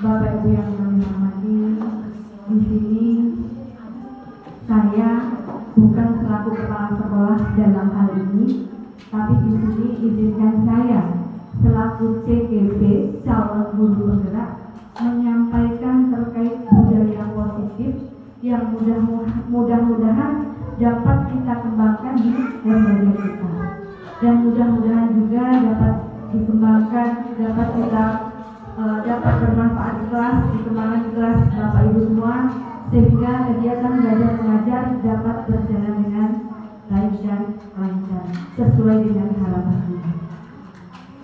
Bapak Ibu yang kami hormati, di sini saya bukan selaku kepala sekolah dalam hal ini, tapi di sini izinkan saya selaku CGP calon guru penggerak menyampaikan terkait budaya positif yang mudah-mudahan dapat kita kembangkan di lembaga kita, dan mudah-mudahan juga dapat dikembangkan, dapat kita dapat bermanfaat di kelas, dikembangkan di kelas Bapak Ibu semua, sehingga kegiatan belajar mengajar dapat berjalan dengan baik dan lancar sesuai dengan harapan kita.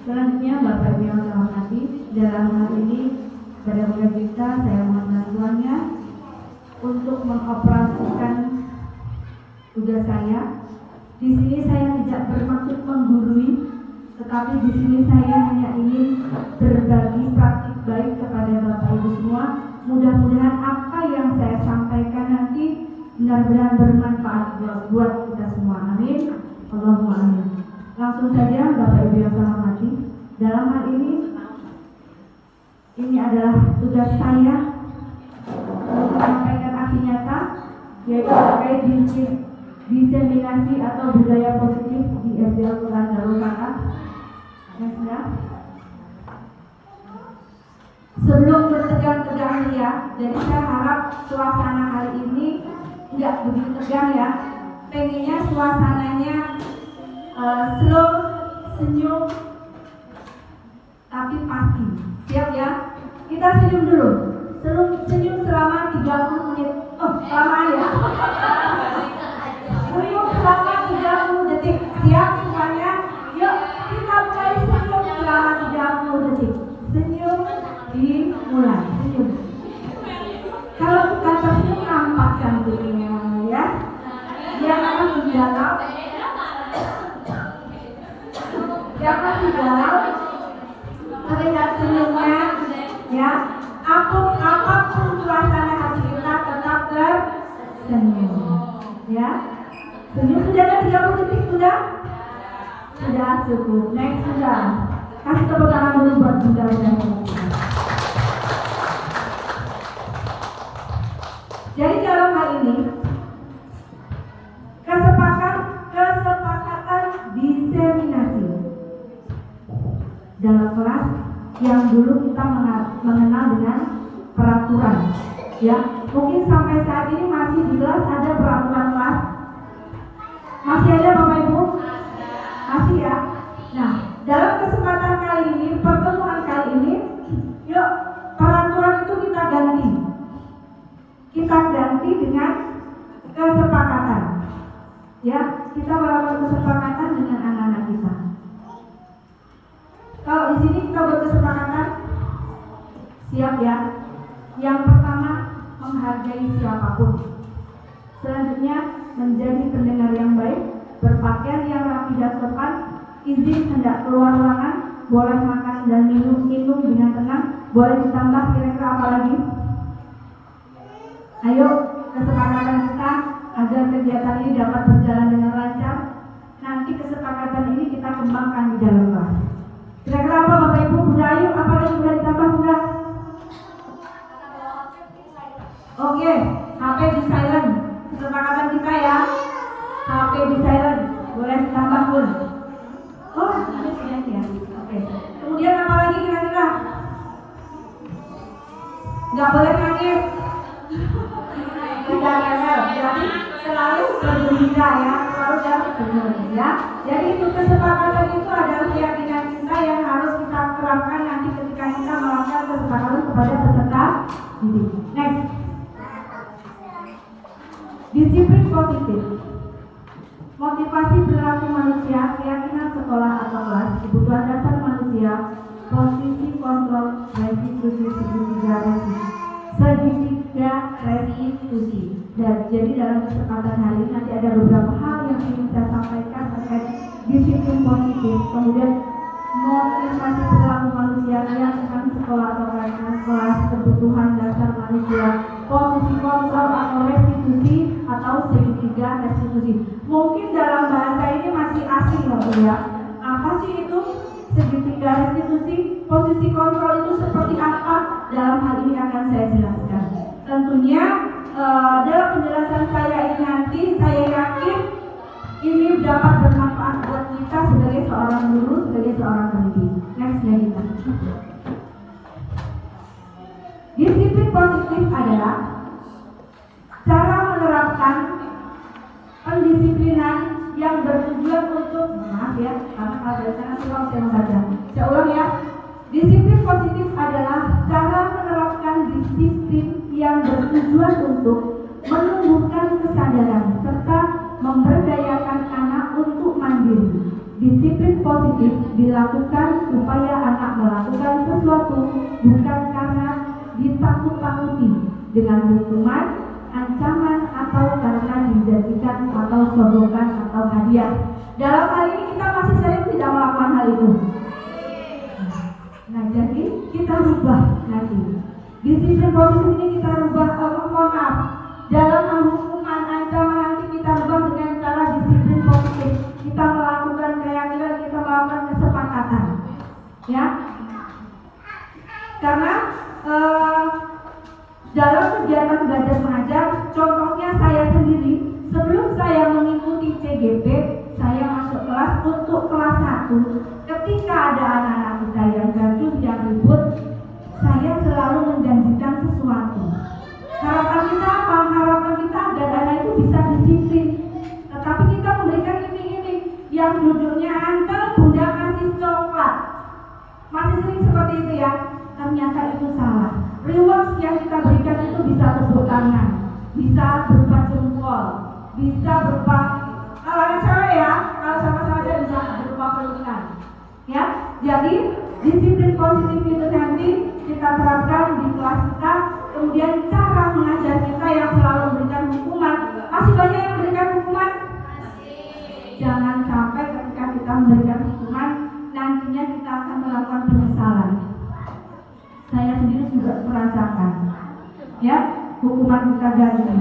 Selanjutnya Bapak Ibu yang saya hormati, dalam hal ini pada bulan kita saya mohon bantuannya untuk mengoperasikan tugas saya. Di sini saya tidak bermaksud menggurui, tetapi di sini saya hanya ingin berbagi praktik baik kepada Bapak Ibu semua. Mudah-mudahan apa yang saya sampaikan nanti benar-benar bermanfaat buat kita semua. Amin. Allahumma amin. Langsung saja Bapak Ibu yang saya hormati, dalam hal ini adalah tugas saya untuk menyampaikan aksi nyata, yaitu terkait diseminasi atau budaya positif di SD Al-Quran Darul Fatah. Sebelum bertegang-tegang ya, jadi saya harap suasana hari ini nggak begitu tegang ya. Pengennya suasananya slow, senyum, tapi pasti. Siap ya? Kita senyum dulu. Senyum selama 30 menit. Oh, kelamaan ya. Senyum selama 30 detik. Siap semuanya? Yuk, kita mulai senyum selama 30 detik. Senyum dimulai. Senyum. Kalau suka tersenyum nampak cantiknya ya. Yang akan digalau. Yang akan digalau. Terlihat senyumnya ya. Apapun suasana hati kita tetap tersenyum ya. Senyum sudah ada 30 detik sudah? Sudah cukup. Next sudah. Kasih tepuk tangan dulu buat Bunda dan jadi dalam hal ini kesepakatan diseminasi dalam kelas yang dulu kita mengenal dengan peraturan ya. Mungkin sampai saat ini masih di kelas ada peraturan kelas. Masih ada Bapak Ibu? Masih ya? Nah, dalam kesempatan kali ini, pertemuan kali ini, yuk peraturan itu kita ganti. Kita ganti dengan kesepakatan. Ya, kita melakukan kesepakatan dengan anak-anak kita. Kalau di sini kita buat kesepakatan, siap ya? Yang pertama, menghargai siapapun. Selanjutnya, menjadi pendengar yang baik, berpakaian yang rapi dan sopan, izin hendak keluar ruangan, boleh makan dan minum dengan tenang, boleh ditambah kira-kira apa lagi? Ayo, kesepakatan kita agar kegiatan ini dapat berjalan dengan lancar. Nanti kesepakatan ini kita kembangkan di dalam kelas. Kira-kira apa Bapak Ibu? Bunda Ayu, apa lagi boleh ditambah Bunda? Oke, HP di silent. Kesepakatan kita ya, HP di silent. Boleh ditambah pun. Oh, ini sudah ya. Oke. Kemudian apa lagi kira-kira? Nggak boleh nangis. Tidak rewel. Jadi selalu bergembira ya, selalu senyum ya. Jadi itu kesepakatan itu adalah keyakinan kita yang harus kita terapkan nanti ketika kita melakukan kesepakatan kepada peserta didik. Next. Disiplin positif. Motivasi perilaku manusia, keyakinan sekolah atau kelas, kebutuhan dasar manusia, posisi kontrol, restitusi segitiga restitusi. Dan jadi dalam kesempatan hari ini nanti ada beberapa hal yang ingin saya sampaikan terkait disiplin positif, kemudian motivasi perilaku manusia, keyakinan sekolah atau kelas, kebutuhan dasar manusia, posisi kontrol atau restitusi atau segitiga restitusi. Mungkin dalam bahasa ini masih asing loh ya. Apa sih itu segitiga restitusi? Posisi kontrol itu seperti apa? Dalam hal ini akan saya jelaskan. Tentunya dalam penjelasan saya ini nanti saya yakin ini dapat bermanfaat buat kita sebagai seorang guru, sebagai seorang pendidik. Next kita. Disiplin positif adalah cara menerapkan pendisiplinan yang bertujuan untuk, maaf ya, karena kalau dari sana saya mau baca. Saya ulang ya. Disiplin positif adalah cara menerapkan disiplin yang bertujuan untuk menumbuhkan kesadaran serta memberdayakan anak untuk mandiri. Disiplin positif dilakukan supaya anak melakukan sesuatu bukan karena ditakut-takuti dengan hukuman, ancaman, atau karena dijanjikan atau sodokan atau hadiah. Dalam hal ini kita masih sering tidak melakukan hal itu. Nah, jadi kita rubah nanti. Disiplin positif ini kita rubah, mohon maaf, dalam hukuman, ancaman nanti kita rubah dengan cara disiplin positif. Kita melakukan keyakinan, kita melakukan kesepakatan, ya. Karena dalam kegiatan belajar mengajar, contohnya saya sendiri, sebelum saya mengikuti CGP, saya masuk kelas untuk kelas 1. Ketika ada anak-anak kita yang gaduh, yang ribut, saya selalu menjanjikan sesuatu. Harapan kita apa? Harapan kita agar anak itu bisa disiplin. Tetapi kita memberikan iming-iming yang duduknya antar, bunda kasih coklat. Masih sering seperti itu ya. Ternyata itu salah. Rewards yang kita berikan itu bisa tepuk tangan, bisa berupa jempol, bisa berupa, kalau ada cewek ya, kalau sama-sama aja bisa berupa pelukan. Ya, jadi disiplin positif itu nanti kita terapkan di kelas kita. Kemudian cara mengajar kita yang selalu memberikan hukuman. Masih banyak yang memberikan hukuman? Jangan sampai ketika kita memberikan hukuman, nantinya kita akan melakukan penyesalan. Saya sendiri juga merasakan, ya, hukuman kita ganti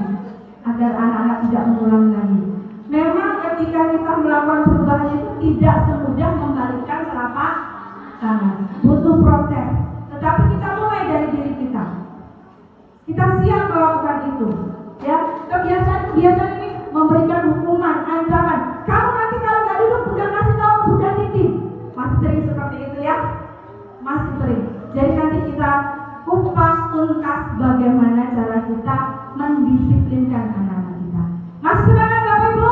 agar anak-anak tidak mengulangi lagi. Memang ketika kita melakukan perubahan itu tidak semudah membalikkan telapak tangan, butuh proses. Tetapi kita mulai dari diri kita. Kita siap melakukan itu, ya. Kebiasaan ini memberikan hukuman, ancaman. Kamu nanti kalau nggak duduk, Bunda kasih tahu, Bunda titip. Masih sering seperti itu ya, masih sering. Jadi nanti kita kupas tuntas bagaimana cara kita mendisiplinkan anak-anak kita. Masih semangat Bapak Ibu?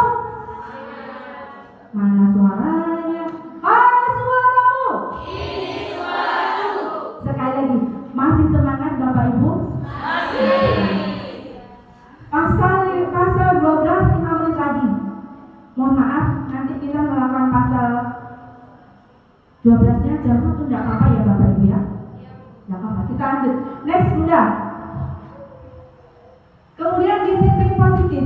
Mana suaranya? Mana suaramu? Ini suaramu. Sekali lagi, masih semangat Bapak Ibu? Masih. Pasal 12 5 menit lagi. Mohon maaf, nanti kita melakukan pasal 12-nya jam 1 tidak apa-apa ya Bapak Ibu ya. Tidak apa-apa, kita lanjut. Next Bunda. Kemudian disiplin positif.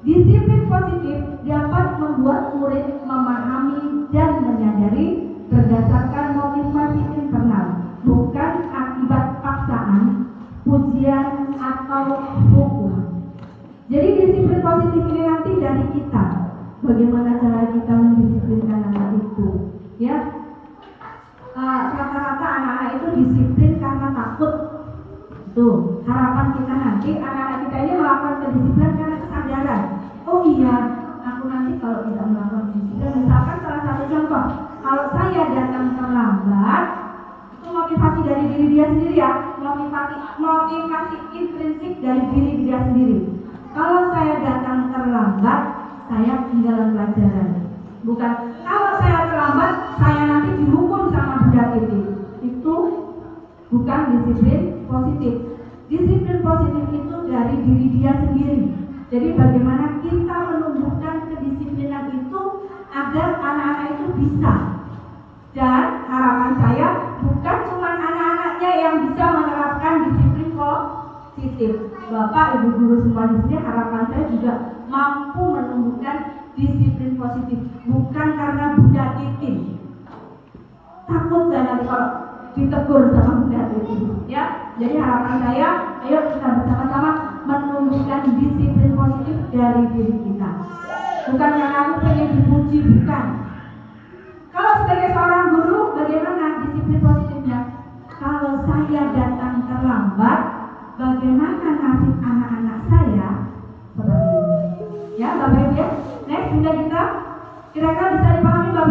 Disiplin positif dapat membuat murid memahami dan menyadari berdasarkan motivasi internal, bukan akibat paksaan, pujian, atau hukum. Jadi disiplin positif ini nanti dari kita. Bagaimana cara kita mendisiplinkan anak itu, ya? Rata-rata anak-anak itu disiplin karena takut. Tuh, harapan kita nanti anak-anak kita ini melakukan kedisiplinan karena kesadaran. Oh iya, aku nanti kalau tidak melakukan disiplin, misalkan salah satu contoh, kalau saya datang terlambat, itu motivasi dari diri dia sendiri ya, motivasi intrinsik dari diri dia sendiri. Kalau saya datang terlambat, saya ketinggalan pelajaran. Bukan kalau saya terlambat, saya nanti dihukum sama Bunda Titi. Itu bukan disiplin positif. Disiplin positif itu dari diri dia sendiri. Jadi bagaimana kita menumbuhkan kedisiplinan itu agar anak-anak itu bisa. Dan harapan saya bukan cuma anak-anaknya yang bisa menerapkan disiplin positif. Bapak, Ibu guru semua di sini, harapan saya juga mampu menumbuhkan disiplin positif, bukan karena Bunda Titin. Takut saya nanti kalau ditegur sama Bunda Titin, ya. Jadi harapan saya, ayo kita bersama-sama menumbuhkan disiplin positif dari diri kita. Bukan yang aku pengen dipuji, bukan. Kalau sebagai seorang guru, bagaimana disiplin positifnya? Kalau saya datang terlambat,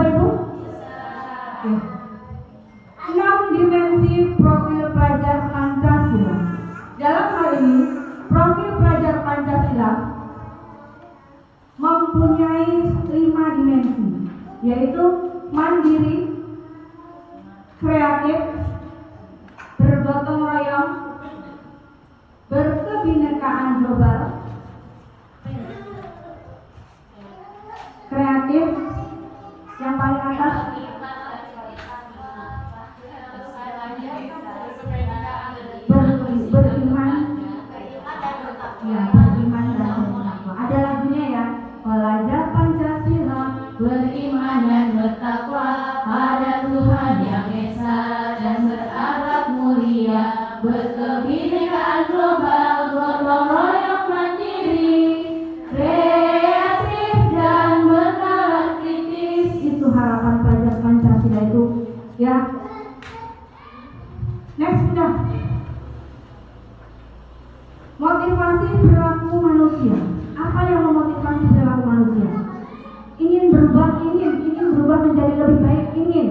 Bapak Ibu? Oke. 6 dimensi profil pelajar Pancasila. Dalam hal ini, profil pelajar Pancasila mempunyai 5 dimensi, yaitu mandiri, kreatif, bergotong royong, berkebinekaan global, kreatif, yang paling atas beriman, ya beriman dan bertakwa. Ada lagunya ya, pelajar Pancasila beriman dan bertakwa pada Tuhan yang esa dan berakhlak mulia, berkebinekaan global, gotong royong mandiri, kreatif dan bernalar kritis. Itu harapan pelajar Pancasila itu ya. Next sudah. Motivasi perilaku manusia. Apa yang memotivasi perilaku manusia? Ingin berubah, ingin berubah menjadi lebih baik, ingin.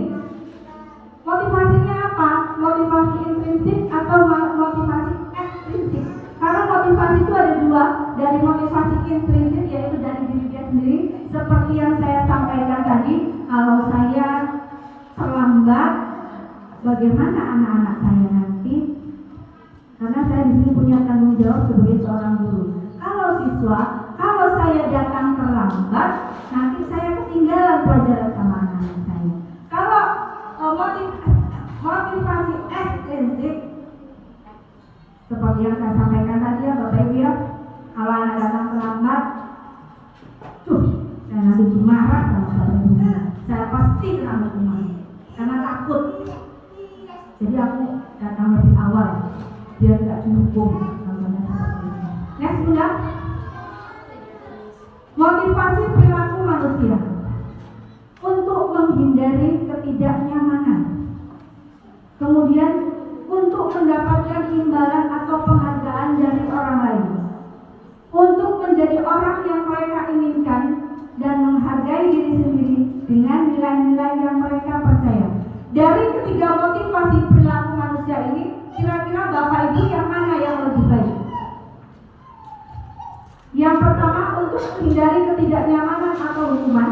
Motivasinya apa? Motivasi intrinsik atau motivasi ekstrinsik? Karena motivasi itu ada dua, dari motivasi intrinsik yaitu dari diri dia sendiri, seperti yang saya sampaikan tadi. Kalau saya terlambat, bagaimana anak-anak saya nanti? Karena saya di sini punya tanggung jawab sebagai seorang guru. Kalau siswa, kalau saya datang terlambat, nanti saya ketinggalan pelajaran sama anak-anak saya. Kalau motivasi ekstrinsik, seperti yang saya sampaikan tadi ya Bapak Ibu ya, kalau anak datang terlambat, saya nanti marah sama Bapak Ibu. Saya pasti kena hukuman karena takut. Jadi aku datang lebih awal biar tidak dihukum. Contohnya seperti ini. Next bunda, motivasi perilaku manusia untuk menghindari ketidaknyamanan, kemudian untuk mendapatkan imbalan atau penghargaan dari orang lain, untuk menjadi orang yang mereka inginkan dan menghargai diri sendiri dengan nilai-nilai yang mereka percaya. Dari ketiga motivasi perilaku manusia ini, kira-kira Bapak Ibu yang mana yang lebih baik? Yang pertama, untuk menghindari ketidaknyamanan atau hukuman.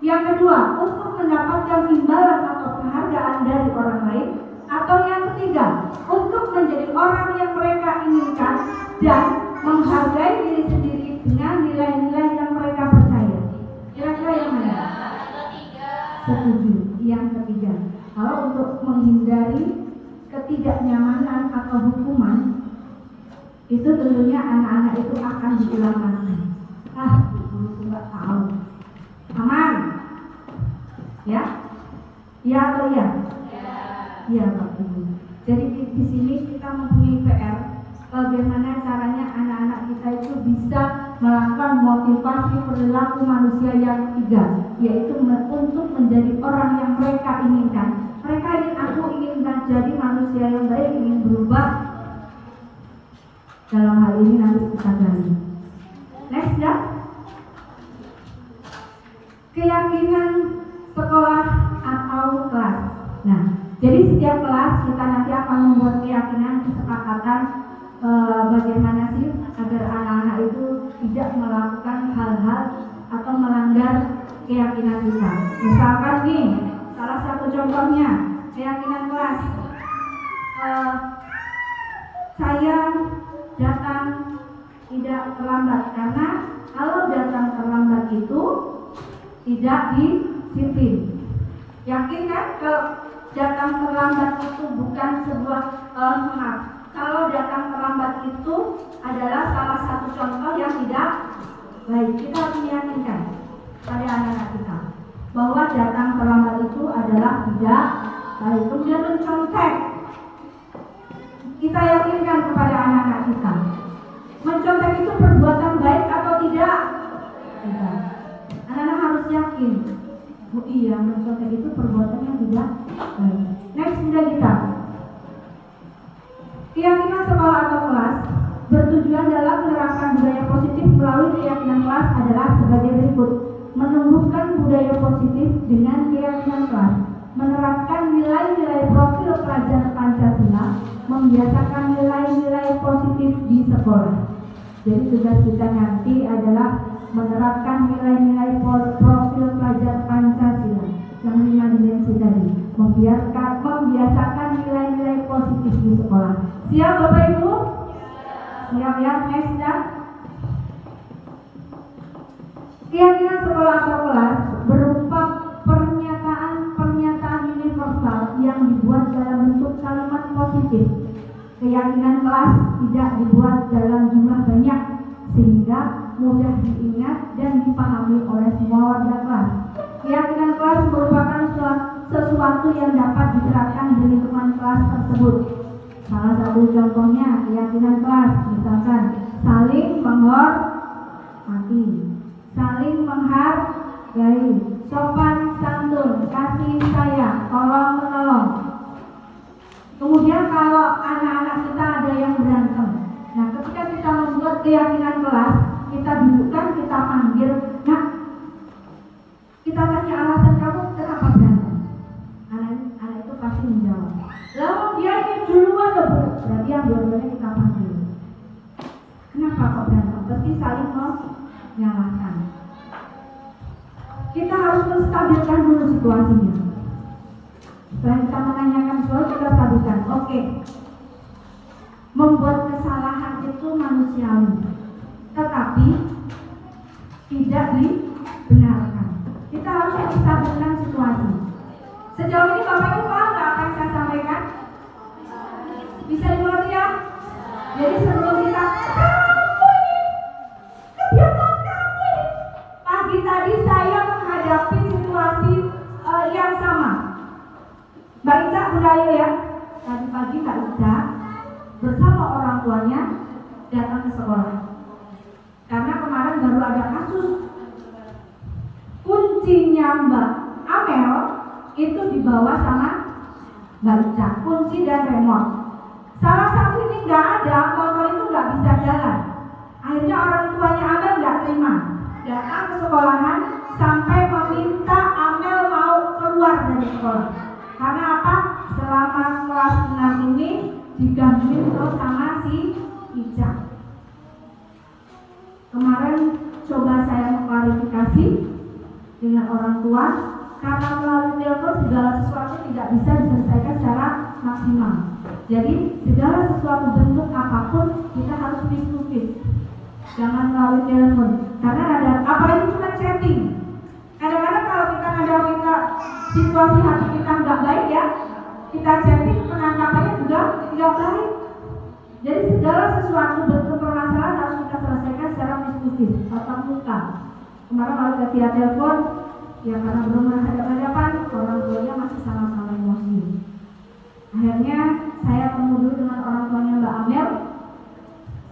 Yang kedua, untuk mendapatkan imbalan atau penghargaan dari orang lain. Atau yang ketiga, untuk menjadi orang yang mereka inginkan dan menghargai diri sendiri dengan nilai-nilai yang mereka percaya. Kira-kira yang mana? Setuju. Yang ketiga, kalau untuk menghindari ketidaknyamanan atau hukuman, itu tentunya anak-anak itu akan diulangkan. Guru nggak tahu. Aman? Ya? Ya atau ya? Ya Pak Ibu. Jadi di sini kita mempunyai PR. Bagaimana caranya anak-anak kita itu bisa melakukan motivasi perilaku manusia yang ketiga, yaitu untuk menjadi orang yang mereka inginkan. Mereka ingin menjadi manusia yang baik, ingin berubah. Dalam hal ini nanti kita gali. Next ya. Keyakinan sekolah atau kelas. Nah, jadi setiap kelas kita nanti akan membuat keyakinan, kesepakatan bagaimana sih agar anak-anak itu tidak melakukan hal-hal atau melanggar keyakinan kita. Misalkan nih, salah satu contohnya keyakinan kelas, saya datang tidak terlambat, karena kalau datang terlambat itu tidak disiplin. Yakin kan kalau datang terlambat itu bukan sebuah maaf. Kalau datang terlambat itu adalah salah satu contoh yang tidak baik. Kita harus meyakinkan pada anak-anak kita bahwa datang terlambat itu adalah tidak baik. Kemudian mencontek, kita yakinkan kepada anak-anak kita, mencontek itu perbuatan baik atau tidak? Tidak. Anak-anak harus yakin. Oh iya, mencontek itu perbuatan yang tidak baik. Next sudah kita. Keyakinan sekolah atau kelas bertujuan dalam menerapkan budaya positif melalui keyakinan kelas adalah sebagai berikut. menumbuhkan budaya positif dengan keyakinan kelas, menerapkan nilai-nilai profil pelajar Pancasila, membiasakan nilai-nilai positif di sekolah. Jadi tugas kita nanti adalah menerapkan nilai-nilai profil pelajar Pancasila yang 5 dimensi tadi, membiasakan nilai-nilai positif di sekolah. Siap Bapak Ibu? Siap ya, next ya. Keyakinan sekolah atau kelas berupa pernyataan universal yang dibuat dalam bentuk kalimat positif. Keyakinan kelas tidak dibuat dalam jumlah banyak sehingga mudah diingat dan dipahami oleh semua warga kelas. Keyakinan kelas merupakan sesuatu yang dapat diterapkan di lingkungan kelas tersebut. Salah satu contohnya keyakinan kelas, misalkan saling menghormati, saling menghargai, sopan santun, kasih sayang, tolong menolong. Kemudian kalau anak-anak kita ada yang berantem, nah ketika kita membuat keyakinan kelas, kita dudukkan, kita panggil, nah kita tanya alasan kamu kenapa berantem. Anak itu pasti menjawab, lalu dia ini duluan loh Bu. Berarti yang dua-duanya kita panggil. Kenapa kok berantem? Pasti saling menyalahkan. Kita harus menstabilkan dulu situasinya. Setelah kita menanyakan soal, kita stabilkan. Oke. Membuat kesalahan itu manusiawi, tetapi tidak dibenarkan. Kita harus menstabilkan situasi. Sejauh ini Bapak Ibu paham nggak apa yang saya sampaikan? Bisa dimengerti ya? Jadi sebelum kita kebiasaan kamu ini. Pagi tadi saya menghadapi situasi yang sama. Mbak Ica, Bunda Ayu ya. Tadi pagi Mbak Ica bersama orang tuanya datang ke sekolah. Karena kemarin baru ada kasus kuncinya Mbak Amel itu dibawa sama Mbak Ica, kunci dan remote. Salah satu ini nggak ada, motor itu nggak bisa jalan. Akhirnya orang tuanya Amel nggak terima, datang ke sekolahan sampai meminta Amel mau keluar dari sekolah. Karena apa? Selama kelas 6 ini digangguin terus sama si Ica. Kemarin coba saya mengklarifikasi dengan orang tua, karena melalui telepon segala sesuatu tidak bisa diselesaikan secara maksimal. Jadi segala sesuatu bentuk apapun kita harus face to face, jangan melalui telepon. Karena ada apalagi cuma chatting. Kadang-kadang kalau kita situasi hati kita nggak baik ya, kita chatting penangkapannya juga nggak baik. Jadi segala sesuatu bentuk permasalahan harus kita selesaikan secara face to face, tatap muka. Kemarin kalau via telepon, ya karena belum berhadapan-hadapan, orang tuanya masih sama-sama emosi. Akhirnya saya ketemu dulu dengan orang tuanya Mbak Amel.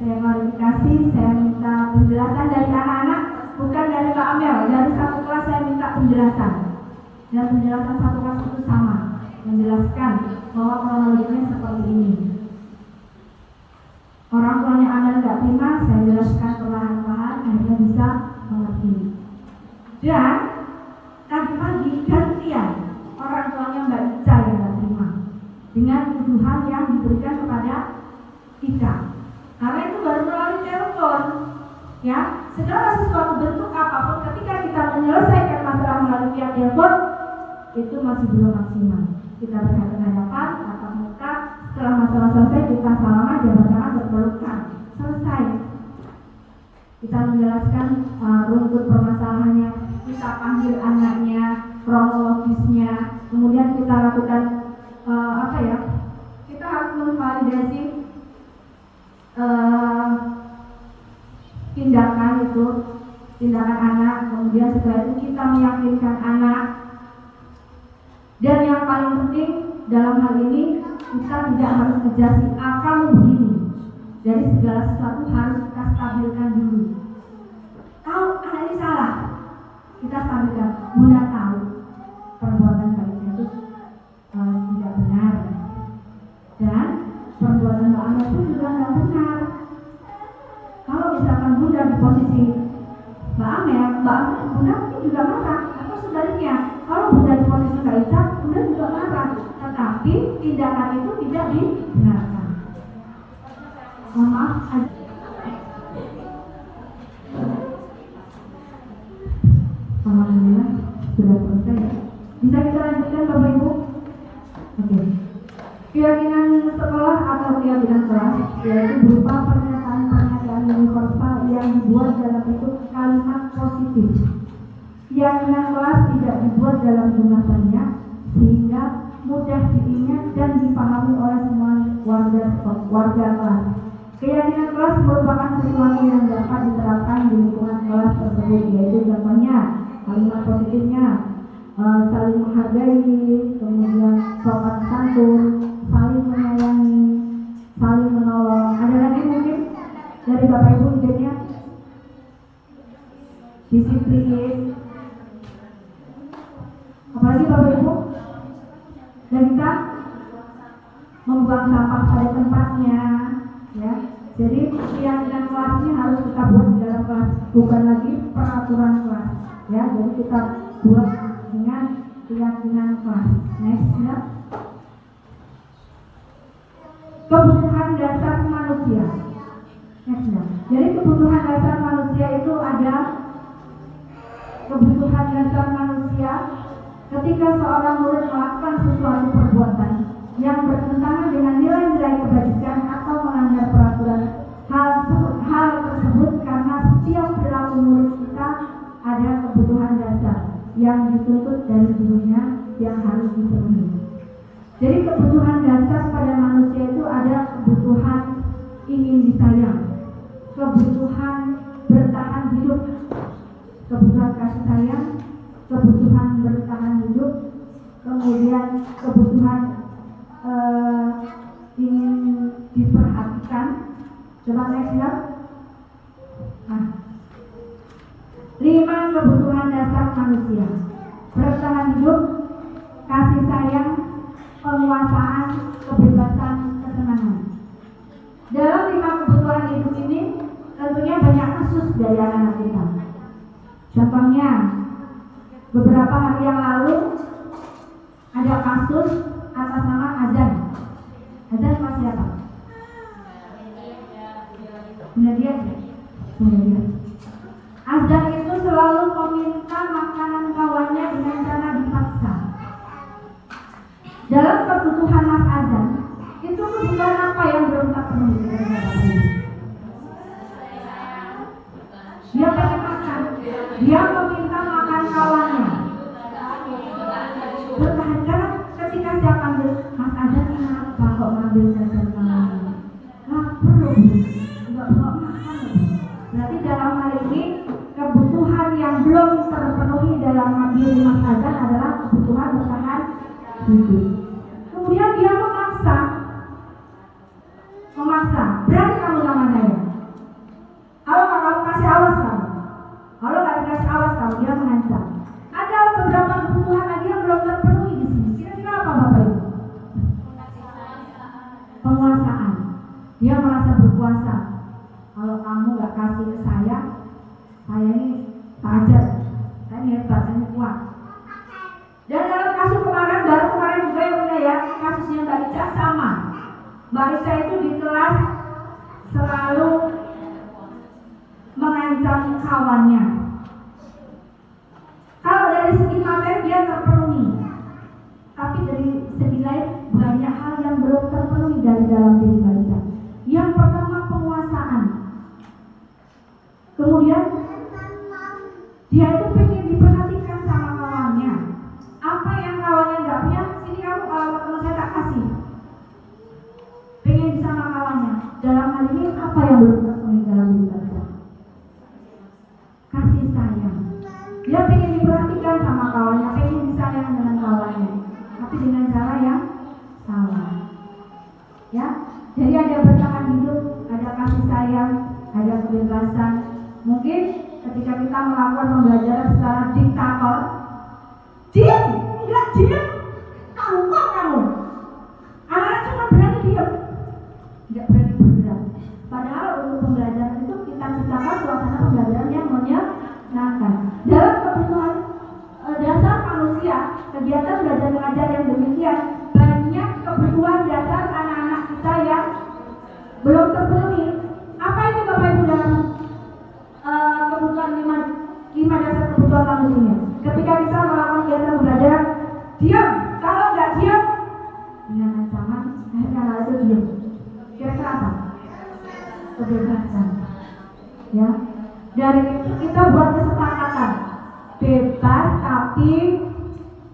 Saya klarifikasi, saya minta penjelasan dari anak-anak, bukan dari Mbak Amel. Dari satu kelas saya minta penjelasan. Dan penjelasan satu kelas itu sama, menjelaskan bahwa kronologinya seperti ini. Orang tuanya Amel tidak terima, saya jelaskan perlahan-lahan, akhirnya bisa mengerti. Dan pagi-pagi gantian orang tuanya Mbak Ica yang tidak terima dengan tuduhan yang diberikan kepada Ica. Karena itu baru melalui telepon, ya. Segala sesuatu bentuk apapun ketika kita menyelesaikan masalah melalui via telepon itu masih belum maksimal. Kita berhadapan, tatap muka. Setelah masalah selesai kita salaman, jabat tangan, berpelukan, selesai. Kita menjelaskan runtut permasalahannya, kita panggil anaknya, kronologisnya, kemudian kita lakukan kita harus memvalidasi tindakan anak, kemudian setelah itu kita meyakinkan anak. Dan yang paling penting dalam hal ini kita tidak harus ngejasi kamu begini. Jadi segala sesuatu harus kita stabilkan dulu. Tahu anak ini salah, kita stabilkan. Bunda tahu perbuatan kalian itu tidak benar, dan perbuatan Mbak Amel pun juga tidak benar. Kalau misalkan Bunda di posisi Mbak Amel, Bunda mungkin juga marah, atau sebaliknya, kalau Bunda di posisi Kak Ica, Bunda juga marah, tetapi tindakan itu tidak dibenarkan. Mohon maaf, alhamdulillah sudah selesai ya. Bisa kita lanjutkan Bapak Ibu? Oke. Keyakinan sekolah atau keyakinan kelas yaitu berupa pernyataan-pernyataan universal yang dibuat dalam bentuk kalimat positif. Keyakinan kelas tidak dibuat dalam jumlah banyak sehingga mudah diingat dan dipahami oleh semua warga kelas. Keyakinan kelas merupakan sesuatu yang dapat diterapkan di lingkungan kelas tersebut, yaitu contohnya kalimat positifnya saling menghargai, kemudian sopan santun, saling menyayangi, saling menolong. Ada lagi mungkin dari Bapak Ibu idenya? Disiplin. Apalagi Bapak Ibu? Dan kita membuang sampah pada tempatnya, ya. Jadi keyakinan kelas ini harus kita buat di dalam kelas, bukan lagi peraturan kelas, ya. Jadi kita buat dengan keyakinan kelas. Next, ya. Kebutuhan dasar manusia. Next, ya. Jadi kebutuhan dasar manusia itu ada kebutuhan dasar manusia ketika seorang murid melakukan sesuatu perbuatan yang bertentangan dengan nilai-nilai kebajikan atau melanggar peraturan. Hal tersebut karena setiap perilaku murid kita ada kebutuhan dasar yang dituntut dari dirinya yang harus dipenuhi. Jadi kebutuhan dasar pada manusia itu ada kebutuhan ingin disayang, kebutuhan bertahan hidup, kebutuhan kasih sayang, kebutuhan bertahan hidup, kemudian kebutuhan ingin diperhatikan. Coba next ya. 5 kebutuhan dasar manusia: bertahan hidup, kasih sayang, penguasaan, kebebasan, kesenangan. Dalam 5 kebutuhan hidup ini tentunya banyak kasus dari anak-anak kita. Contohnya, beberapa hari yang lalu ada kasus atas nama Azan. Azan masih apa? Kemudian Azan itu selalu meminta makanan kawannya dengan cara dipaksa. Dalam kebutuhan Mas Azan, itu kebutuhan apa yang belum terpenuhi? Dia pengen makan, dia meminta makan kawannya. Bertahan, karena ketika saya panggil Mas Azan, kenapa kok ngambil jajan kawannya? Lapar loh, nggak bawa makan loh. Berarti dalam hal ini kebutuhan yang belum terpenuhi dalam diri Mas Azan adalah kebutuhan bertahan hidup. Kemudian dia memaksa, berani kamu sama saya? Kalau nggak kamu kasih awas kamu, kalau nggak dikasih awas kamu, dia mengancam. Ada beberapa kebutuhan lagi yang belum terpenuhi di sini. Kira-kira apa Bapak Ibu? Penguasaan. Dia merasa berkuasa. Kalau kamu nggak kasih ke saya ini tajam, saya ini hebat, saya ini kuat. Dan dalam kasus kemarin, baru kemarin juga ya Bunda ya, kasusnya Mbak Ica sama. Mbak Ica itu di kelas selalu mengancam kawannya. Kalau dari segi materi dia terpenuhi, tapi dari segi lain banyak hal yang belum terpenuhi dari dalam diri Mbak Ica. Yang pertama penguasaan. Kemudian dia itu pengen diperhatikan sama kawannya. Apa yang kawannya nggak punya, sini kamu kalau ketemu saya tak kasih. Pengen sama kawannya. Dalam hal ini apa yang belum terpenuhi dalam diri kita? Kasih sayang. Dia pengen diperhatikan sama kawannya, pengen disayang dengan kawannya, tapi dengan cara yang salah. Ya, jadi ada bertahan hidup, ada kasih sayang, ada kebebasan. Mungkin ketika kita melakukan pembelajaran secara diktator, diam, enggak diam, kamu. Anak-anak cuma berani diam, enggak berani bergerak. Padahal untuk pembelajaran itu kita ciptakan suasana pembelajaran yang menyenangkan. Dalam kebutuhan dasar manusia, kegiatan belajar mengajar yang demikian, banyak kebutuhan dasar anak-anak kita yang belum terpenuhi. Apa itu Bapak Ibu dalam kebutuhan lima dasar kebutuhan manusia? Ketika kita melakukan kegiatan pembelajaran, diam. Kalau nggak diam, dengan ancaman akhirnya hal itu diam. Kira-kira apa? Kebebasan. Ya, dari itu kita buat kesepakatan bebas tapi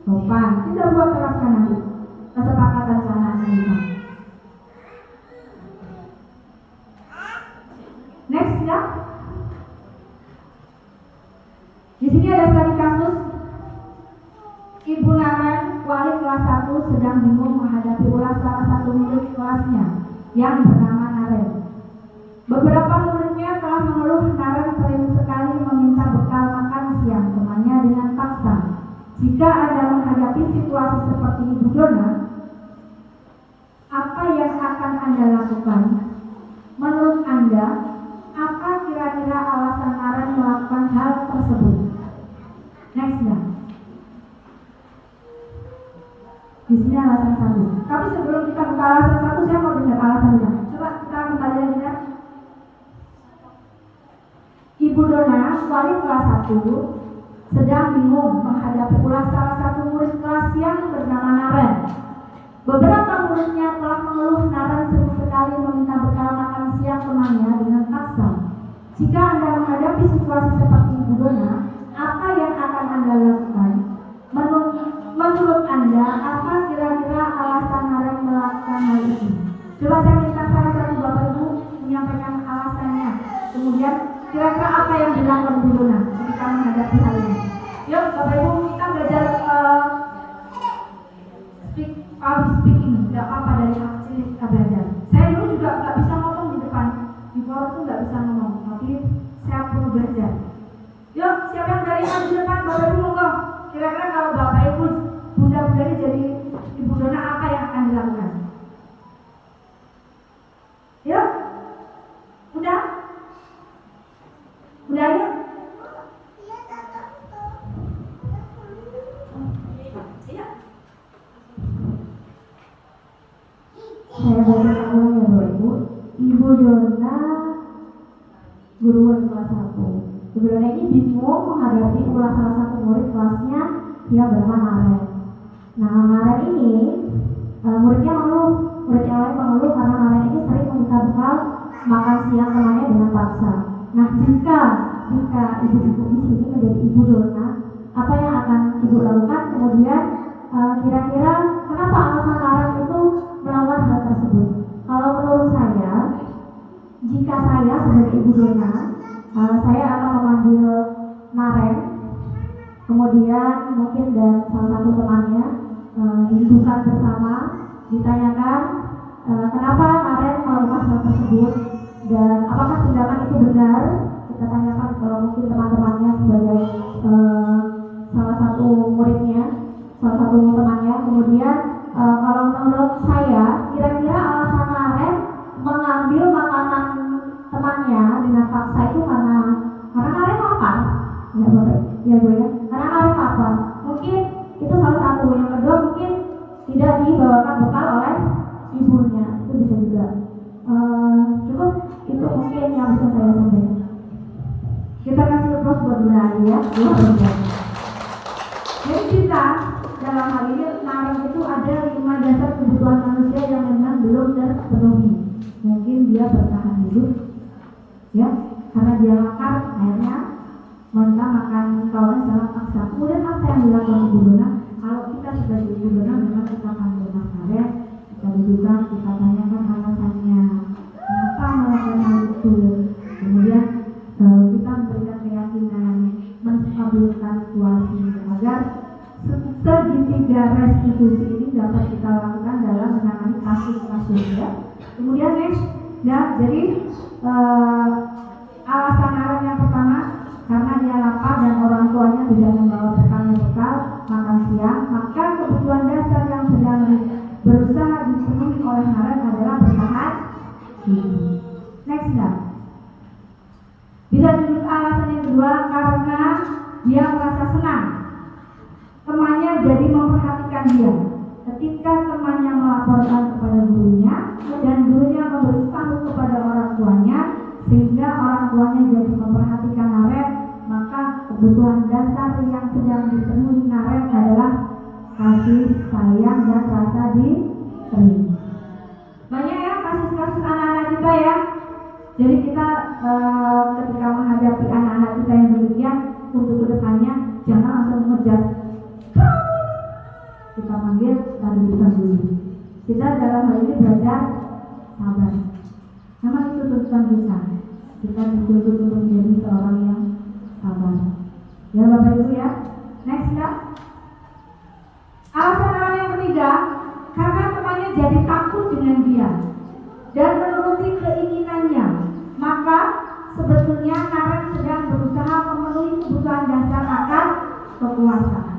sopan. Kita buat terapkan nanti kesepakatan ke anak-anak kita. Next ya. Di sini ada studi kasus Ibu Naren, wali kelas 1 sedang bingung menghadapi ulas salah satu murid kelasnya yang bernama Naren. Beberapa muridnya telah mengeluh Naren sering sekali meminta bekal makan siang temannya dengan paksa. Jika Anda menghadapi situasi seperti Ibu Dona, apa yang akan Anda lakukan? Menurut Anda, apa kira-kira alasan Naren melakukan hal tersebut? Next ya. Di sini alasan satu. Tapi sebelum kita buka alasan satu, saya mau dengar alasannya. Coba kita kembali lagi ya. Ibu Dona, wali kelas 1, sedang bingung menghadapi ulas salah satu murid kelas yang bernama Naren. Beberapa muridnya telah mengeluh Naren sering sekali meminta bekal makan siang temannya dengan paksa. Jika Anda menghadapi situasi seperti Ibu Dona, apa yang akan Anda lakukan? Menurut Anda, apa kira-kira alasan Naren melakukan hal itu? Coba saya minta salah satu Bapak Ibu menyampaikan alasannya. Kemudian kira-kira apa yang dilakukan Ibu Dona ketika menghadapi hal ini? Yuk Bapak Ibu, kita belajar public speaking. Tidak apa-apa, dari kecil kita belajar. Saya dulu juga nggak bisa ngomong di depan, di forum tuh nggak bisa ngomong, tapi saya perlu belajar. Yuk, siapa yang dari di depan? Bapak Ibu monggo. Kira-kira kalau Bapak Ibu bunda-bunda ini jadi Ibu Dona, apa yang akan dilakukan? Yuk, udah yuk. Saya bacakan ulang ya Bapak Ibu. Ibu Dona, guru kelas 1. Ibu Dona ini bingung menghadapi ulas salah satu murid kelasnya yang bernama Naren. Nah, Naren ini muridnya mengeluh, murid yang lain mengeluh karena Naren ini sering meminta bekal makan siang temannya dengan paksa. Nah, jika ibu-ibu di sini menjadi Ibu Dona, apa yang akan Ibu lakukan? Kemudian kira-kira kenapa alasan Naren itu melawan hal tersebut? Kalau menurut saya, jika saya sebagai Ibu Dona, saya akan memanggil Naren, kemudian mungkin dan salah satu temannya didudukan bersama, ditanyakan kenapa Naren melakukan hal tersebut dan apakah tindakan itu benar. Kita tanyakan kalau mungkin teman-temannya sebagai salah satu muridnya, salah satu temannya. Kemudian kalau menurut saya, kira-kira alasan Naren mengambil makanan temannya dengan paksa itu karena Naren lapar. Ya Bapak, ya Bu ya. Karena Naren lapar. Mungkin itu salah satu. Yang kedua mungkin tidak dibawakan bekal oleh ibunya. Itu bisa juga. Cukup itu mungkin yang bisa saya sampaikan. Kita kasih applause buat Bu Nari ya. Jadi kita dalam hal ini Naren itu ada 5 dasar kebutuhan manusia yang memang belum terpenuhi. Mungkin dia bertahan hidup, ya, karena dia lapar, akhirnya minta makan kawan secara paksa. Kemudian apa yang dilakukan Ibu Dona? Kalau kita sebagai Ibu Dona, memang kita panggil Naren, kita dudukkan, kita tanyakan alasannya, kenapa melakukan hal itu. Kemudian kita memberikan keyakinan, menstabilkan situasi agar segitiga restitusi ini dapat kita lakukan dalam menangani kasus-kasus ya. Kemudian next ya, jadi alasan Naren yang pertama karena dia lapar dan orang tuanya tidak membawa bekal makan siang, maka kebutuhan dasar yang sedang berusaha dipenuhi oleh Naren adalah bertahan hidup. Next ya. Bisa disebut alasan yang kedua karena dia merasa senang. Temannya jadi memperhatikan dia. Ketika temannya melaporkan kepada gurunya dan gurunya memberitahu kepada orang tuanya, sehingga orang tuanya jadi memperhatikan Naren, maka kebutuhan dasar yang sedang dipenuhi Naren adalah kasih sayang dan rasa diterima. Banyak ya kasus-kasus anak-anak kita ya. Jadi kita ketika menghadapi anak-anak kita yang demikian, untuk kedepannya jangan langsung mengejar. Kita panggil tadi kita dulu. Kita dalam hal ini belajar sabar. Memang itu tuntutan kita. Kita dituntut untuk menjadi seorang yang sabar. Ya Bapak Ibu ya. Next ya. Alasan yang ketiga, karena temannya jadi takut dengan dia dan menuruti keinginannya, maka sebetulnya Naren sedang berusaha memenuhi kebutuhan dasar akan kekuasaan.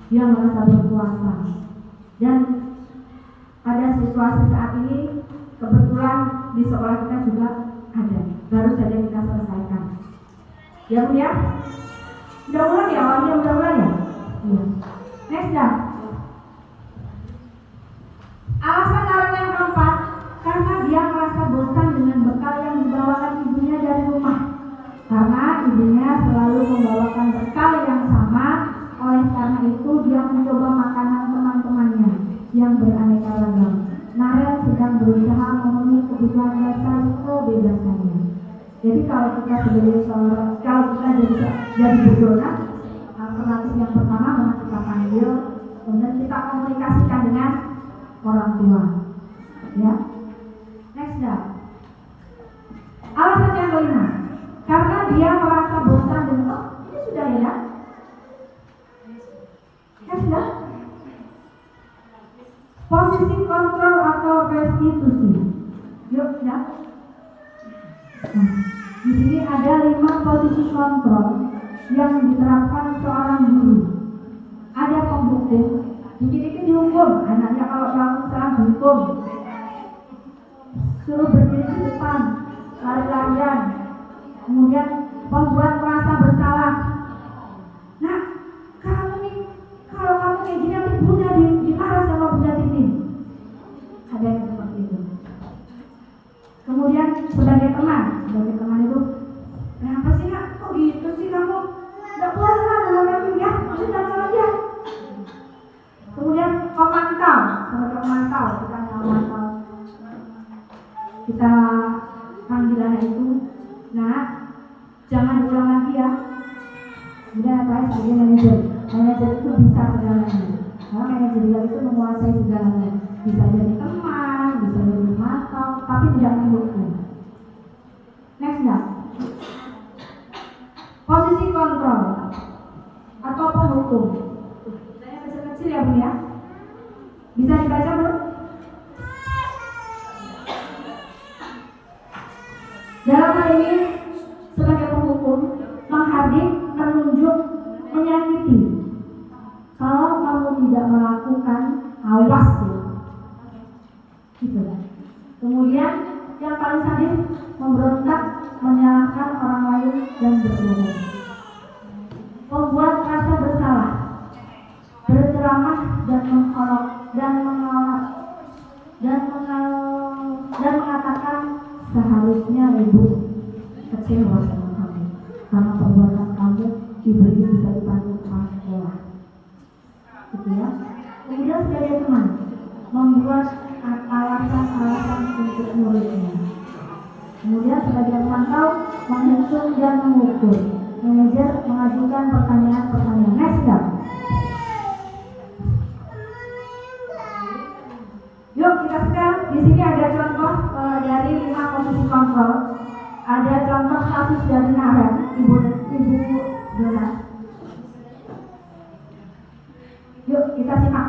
Dia merasa berkuasa. Dan pada situasi saat ini kebetulan di sekolah kita juga ada, baru saja kita selesaikan. Ya Bu ya. Mudah-mudahan ya, awalnya mudah-mudahan ya. Iya. Next ya. Alasan Naren yang keempat, karena dia merasa bosan dengan bekal yang dibawakan ibunya dari rumah. Karena ibunya selalu membawakan bekal yang sama, oleh karena itu dia mencoba makanan teman-temannya yang beraneka ragam. Naren sedang berusaha memenuhi kebutuhan dasar kebebasannya. Jadi kalau kita sebagai seorang, kalau kita jadi berdonat, alternatif yang pertama memang kita panggil, kemudian kita komunikasikan dengan orang tua. Ya. Next dah. Alasan yang kelima, karena dia merasa bosan dengan ini sudah ya. Next dah. Posisi kontrol atau restitusi. Yuk ya. Nah, di sini ada 5 posisi kontrol yang diterapkan seorang guru. Ada pemhukum, dikit-dikit dihukum, anaknya kalau melakukan salah dihukum, suruh berdiri di depan, lari-larian, kemudian membuat merasa bersalah. Nah, kamu nih, kalau kamu kayak gini nanti bunda dimarah sama bunda Titin. Ada yang seperti itu. Kemudian sebagai teman itu, kenapa sih nak, kok gitu sih kamu? Nggak boleh lah dalam ya, sudah aja. Kemudian pemantau, sebagai pemantau kita memantau, kita panggil anak itu, nah jangan diulang lagi ya. Kemudian apa ya, sebagai manajer itu bisa segalanya. Karena manajer itu menguasai segalanya, bisa jadi teman, bisa jadi pemantau, tapi tidak menghukum. Next ya, posisi kontrol atau penghukum. Saya kecil-kecil ya Bu ya. Bisa dibaca Bu? Dalam hal ini sebagai penghukum, menghardik, menunjuk, menyakiti. Kalau kamu tidak melakukan, awas ya. Gitu. Kemudian yang paling sadis, memberontak, menyalahkan orang lain dan berbohong. Membuat rasa bersalah, berceramah dan mengatakan seharusnya ibu kecewa sama kamu karena perbuatan kamu ibu ini bisa dipanggil kepala sekolah. Gitu ya. Kemudian sebagai teman, membuat alasan-alasan untuk muridnya. Kemudian sebagai pemantau, menghitung dan mengukur. Manajer mengajukan pertanyaan-pertanyaan. Next step. Yuk kita sekarang di sini ada contoh dari 5 posisi kontrol. Ada contoh kasus dari Naren, ibu Dona. Yuk kita simak.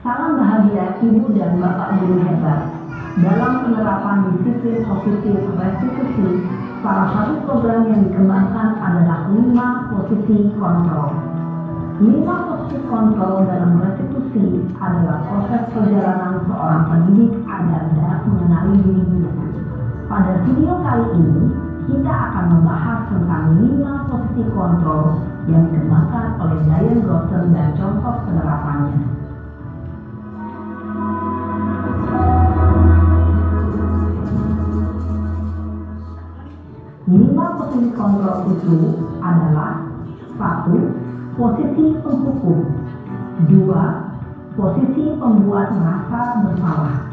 Salam bahagia Ibu dan Bapak Guru hebat. Dalam penerapan disiplin positif restitusi, salah satu program yang dikembangkan adalah 5 posisi kontrol. 5 posisi kontrol dalam restitusi adalah proses perjalanan seorang pendidik agar dapat mengenali dirinya. Pada video kali ini, kita akan membahas tentang 5 posisi kontrol yang dikembangkan oleh Diane Grossen dan contoh penerapannya. 5 posisi kontrol itu adalah: 1. Posisi penghukum. 2. Posisi pembuat merasa bersalah.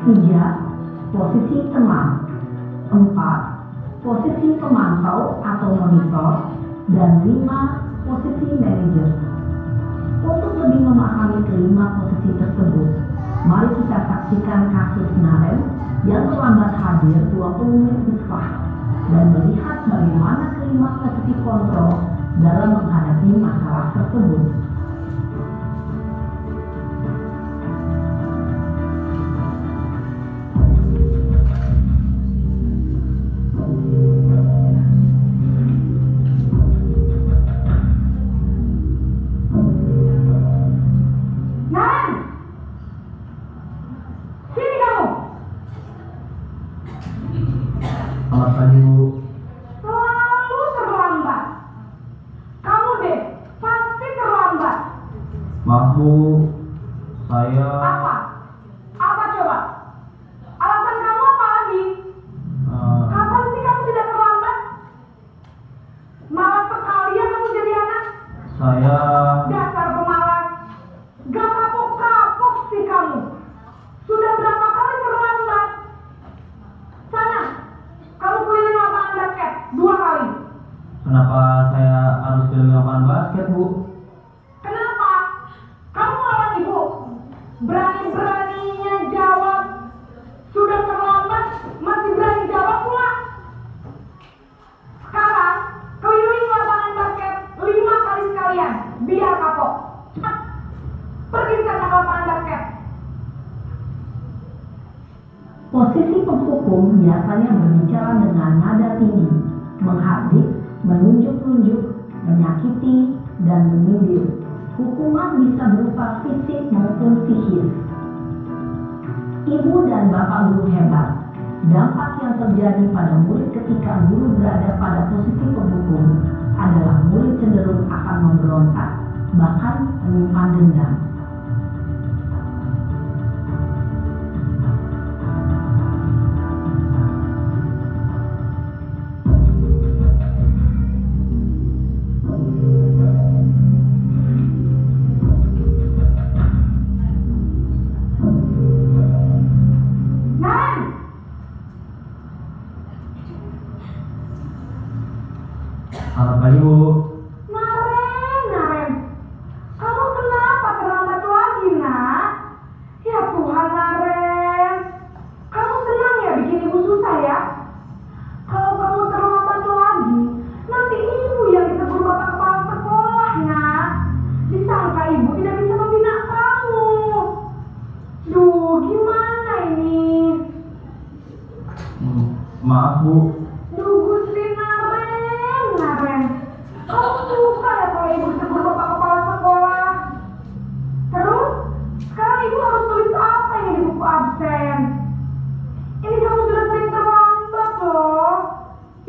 3. Posisi teman. 4. Posisi pemantau atau monitor. Dan 5. Posisi manajer. Untuk lebih memahami kelima posisi tersebut, mari kita saksikan kasus Naren yang terlambat hadir 20 menit di kelas dan melihat bagaimana kelima posisi kontrol dalam menghadapi masalah tersebut. Selamat pagi, Bu. Selalu terlambat. Kamu deh, pasti terlambat. Maaf, Bu. Saya... Apa? Apa coba? Alasan kamu apa lagi? Kapan sih kamu tidak terlambat? Malas sekali ya kamu jadi anak. Saya... Dasar pemalas. Gak kapok-kapok sih kamu. Sudah berapa kali terlambat? Sana, kamu keliling lapangan basket 2 kali. Kenapa saya harus keliling lapangan basket, Bu? Kenapa? Kamu lawan ibu. Berani-beraninya jawab. Sudah terlambat, masih berani jawab pula. Sekarang, keliling lapangan basket 5 kali sekalian. Biar kapok. Cepat. Pergi sana ke lapangan basket. Posisi penghukum biasanya berbicara dengan nada tinggi, menghardik, menunjuk-nunjuk, menyakiti, dan menyindir. Hukuman bisa berupa fisik maupun psikis. Ibu dan bapak guru hebat. Dampak yang terjadi pada murid ketika guru berada pada posisi penghukum adalah murid cenderung akan memberontak, bahkan menyimpan dendam. Selamat pagi, Bu. Naren. Kamu kenapa terlambat lagi, nak? Ya Tuhan, Naren. Kamu senang ya bikin ibu susah ya? Kalau kamu terlambat lagi, nanti ibu yang ditegur bapak kepala sekolah, nak. Disangka ibu tidak bisa membina kamu. Duh, gimana ini? Maaf, Bu. Duh, Gusti Naren. Kamu suka ya kalau ibu ditegur bapak kepala sekolah? Terus, sekarang ibu harus tulis apa ini di buku absen? Ini kamu sudah sering terlambat loh.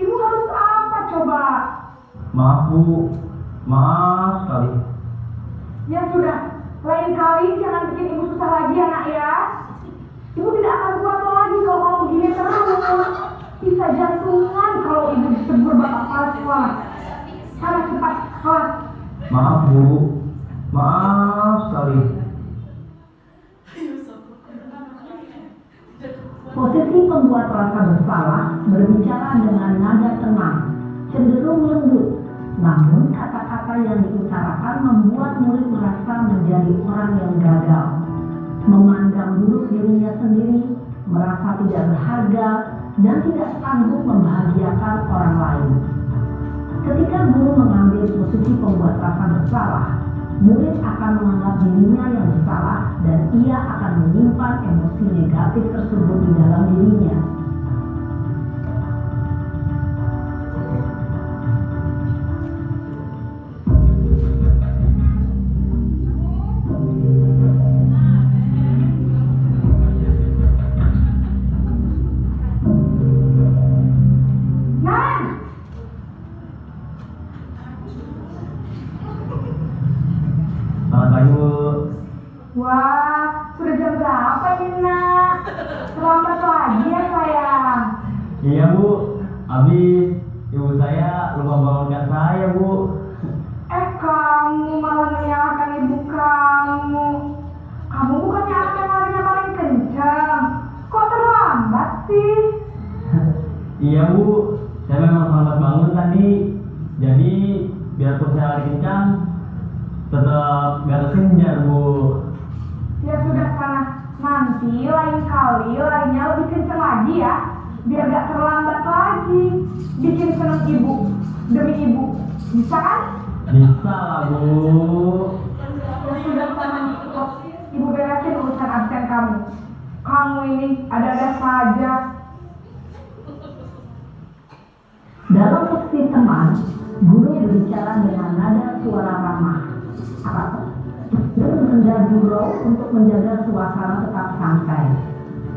Ibu harus apa coba? Maaf, Bu. Maaf sekali. Ya sudah, lain kali jangan bikin ibu susah lagi ya, nak ya. Ibu tidak akan kuat lagi kalau kamu begini terus. Bisa jantungan kalau ibu ditegur bapak kepala sekolah. Sana cepat kelas. Maaf, Bu. Maaf sekali. Posisi pembuat rasa bersalah berbicara dengan nada tenang, cenderung lembut. Namun kata-kata yang diutarakan membuat murid merasa menjadi orang yang gagal, memandang buruk dirinya sendiri, merasa tidak berharga, dan tidak sanggup membahagiakan orang lain. Ketika guru mengambil posisi pembuat rasa bersalah, murid akan menganggap dirinya yang bersalah dan ia akan menyimpan emosi negatif tersebut di dalam dirinya. pagi Bu. Wah, sudah jam berapa ini nak? Terlambat lagi ya sayang. Iya Bu, habis ibu saya lupa bangunkan saya Bu. Kamu malah menyalahkan ibu kamu. Kamu bukannya anak yang larinya paling kencang. Kok terlambat sih? Iya Bu, saya memang terlambat bangun tadi. Jadi biarpun saya lari kencang, tetap gak kesenjar Bu. Ya sudah sana. Nanti lain kali larinya lebih kencang lagi ya. Biar gak terlambat lagi. Bikin seneng ibu. Demi ibu. Bisa kan? Bisa lah Bu. Ya sudah sana. Ibu beresin urusan absen kamu. Kamu ini ada-ada saja. Dalam posisi teman, guru berbicara dengan nada suara ramah. Dan menghindar gurau untuk menjaga suasana tetap santai.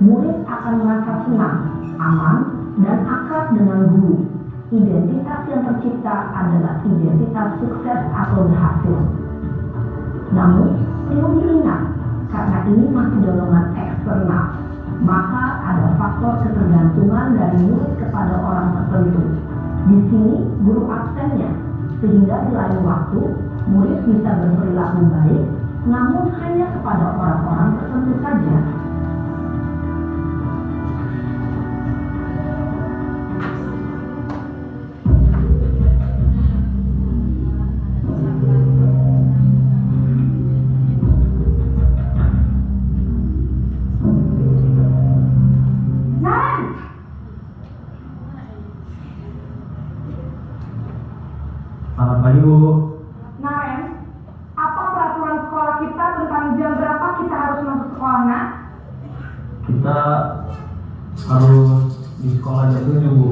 Murid akan merasa senang, aman, dan akrab dengan guru. Identitas yang tercipta adalah identitas sukses atau berhasil. Namun, perlu diingat, karena ini masih dorongan eksternal, maka ada faktor ketergantungan dari murid kepada orang tertentu. Di sini, guru absennya, sehingga di lain waktu, murid bisa berperilaku baik, namun hanya kepada orang-orang tertentu saja. Selamat pagi Bu. Naren, apa peraturan sekolah kita tentang jam berapa kita harus masuk sekolah, nak? Kita harus di sekolah jam 7 Bu.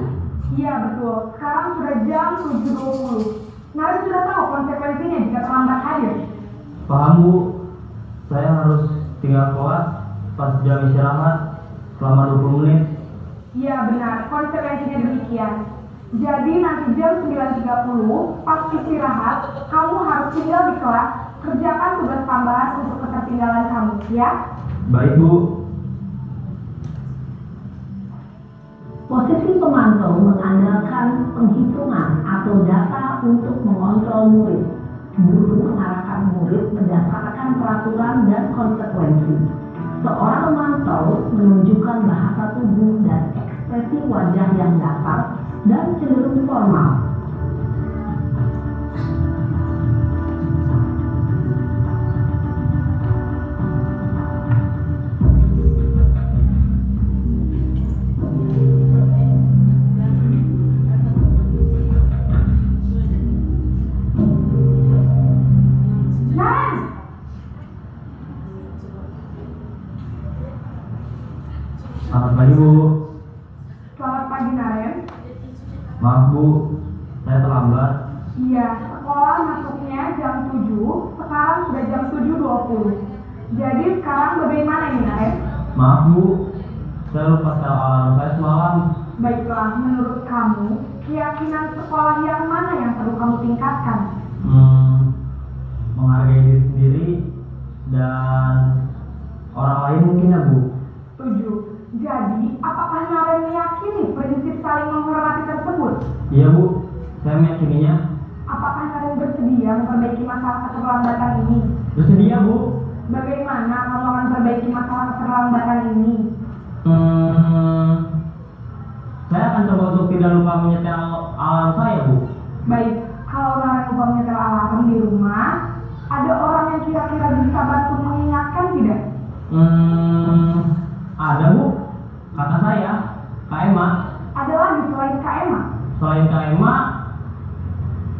Iya betul, sekarang sudah jam 7.20. Naren sudah tahu konsekuensinya jika terlambat hadir. Paham Bu, saya harus tinggal kelas pas jam istirahat selama 20 menit. Iya benar, konsekuensinya demikian. Jadi nanti jam 9.30 pas istirahat, kamu harus tinggal di kelas, kerjakan tugas tambahan untuk ketertinggalan kamu, ya? Baik Bu. Posisi pemantau mengandalkan penghitungan atau data untuk mengontrol murid. Guru mengarahkan murid berdasarkan peraturan dan konsekuensi. Seorang pemantau menunjukkan bahasa tubuh dan ekspresi wajah yang datar dan cenderung formal. Selamat pagi Bu. Selamat pagi, Naren. Maaf Bu, saya terlambat. Iya, sekolah masuknya jam 7, sekarang sudah jam 7.20. Jadi sekarang bagaimana ini, Naren? Maaf Bu, saya lupa setel alarm saya semalam. Baiklah, menurut kamu, keyakinan sekolah yang mana yang perlu kamu tingkatkan? Menghargai diri sendiri dan orang lain mungkin ya Bu. Setuju. Jadi, apakah Naren meyakini prinsip saling menghormati tersebut? Iya Bu, saya meyakininya. Apakah Naren bersedia memperbaiki masalah keterlambatan ini? Bersedia Bu. Bagaimana kamu akan perbaiki masalah keterlambatan ini? Saya akan coba untuk tidak lupa menyetel alarm saya Bu. Baik, kalau Naren lupa menyetel alarm di rumah, ada orang yang kira-kira bisa bantu mengingatkan tidak? Ada Bu, kata saya, Kak Emma. Ada lagi selain Kak Emma? Selain Kak Emma,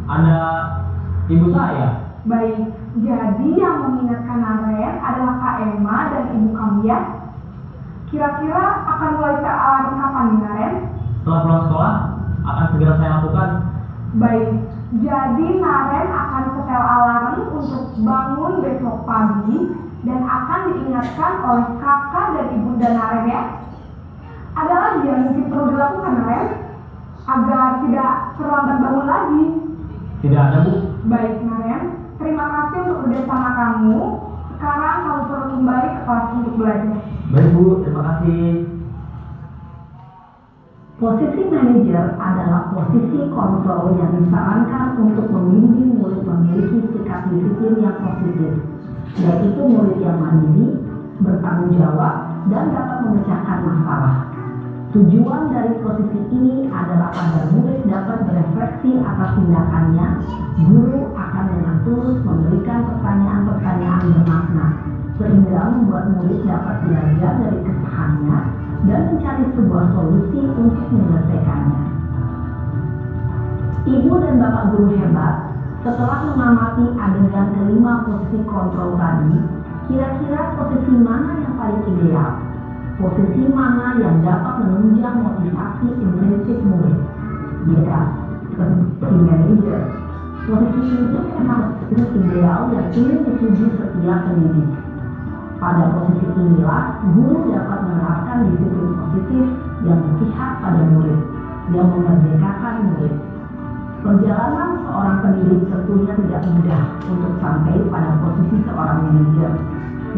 ada ibu saya. Baik, jadi yang mengingatkan Naren adalah Kak Emma dan ibu kamu ya? Kira-kira akan mulai setel alarm kapan nih, Naren? Setelah pulang sekolah, akan segera saya lakukan. Baik, jadi Naren akan setel alarm untuk bangun besok pagi dan akan diingatkan oleh kakak dan ibunda Naren ya. Ada lagi yang mungkin perlu dilakukan, Naren, agar tidak terlambat bangun lagi? Tidak ada Bu. Baik, Naren, terima kasih untuk kerjasama kamu. untuk belajar. Baik Bu, terima kasih. Posisi manajer adalah posisi kontrol yang disarankan untuk membimbing murid memiliki sikap disiplin yang positif, yaitu murid yang mandiri, bertanggung jawab, dan dapat memecahkan masalah. Tujuan dari posisi ini adalah agar murid dapat berefleksi atas tindakannya. Guru akan dengan tulus memberikan pertanyaan-pertanyaan bermakna, sehingga membuat murid dapat belajar dari kesalahannya dan mencari sebuah solusi untuk menyelesaikannya. Ibu dan Bapak guru hebat, setelah mengamati adegan kelima posisi kontrol tadi, kira-kira posisi mana yang paling ideal? Posisi mana yang dapat menunjang motivasi intrinsik murid? Ya, posisi manajer. Posisi ini memang ideal yang ingin dituju setiap pendidik. Pada posisi inilah, guru dapat menerapkan disiplin positif yang berpihak pada murid, yang memerdekakan murid. Perjalanan seorang pendidik tentunya tidak mudah untuk sampai pada posisi seorang manajer.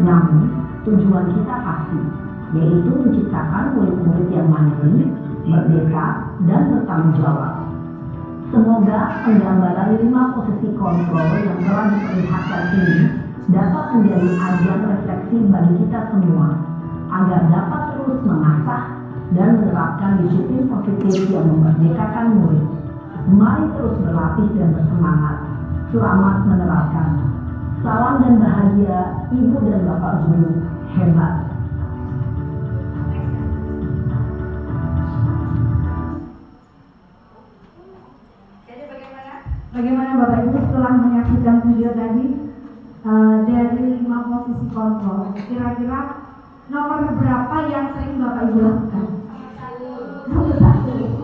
Namun, tujuan kita pasti, yaitu menciptakan murid-murid yang mandiri, merdeka, dan bertanggung jawab. Semoga penggambaran 5 posisi kontrol yang telah diperlihatkan ini dapat menjadi ajang refleksi bagi kita semua, agar dapat terus mengasah dan menerapkan disiplin positif yang memerdekakan murid. Mari terus berlatih dan bersemangat. Selamat menerapkan. Salam dan bahagia, Ibu dan Bapak guru hebat. Bagaimana Bapak Ibu setelah menyaksikan video tadi dari 5 posisi kontrol, kira-kira nomor berapa yang sering Bapak Ibu lakukan? Nomor 1.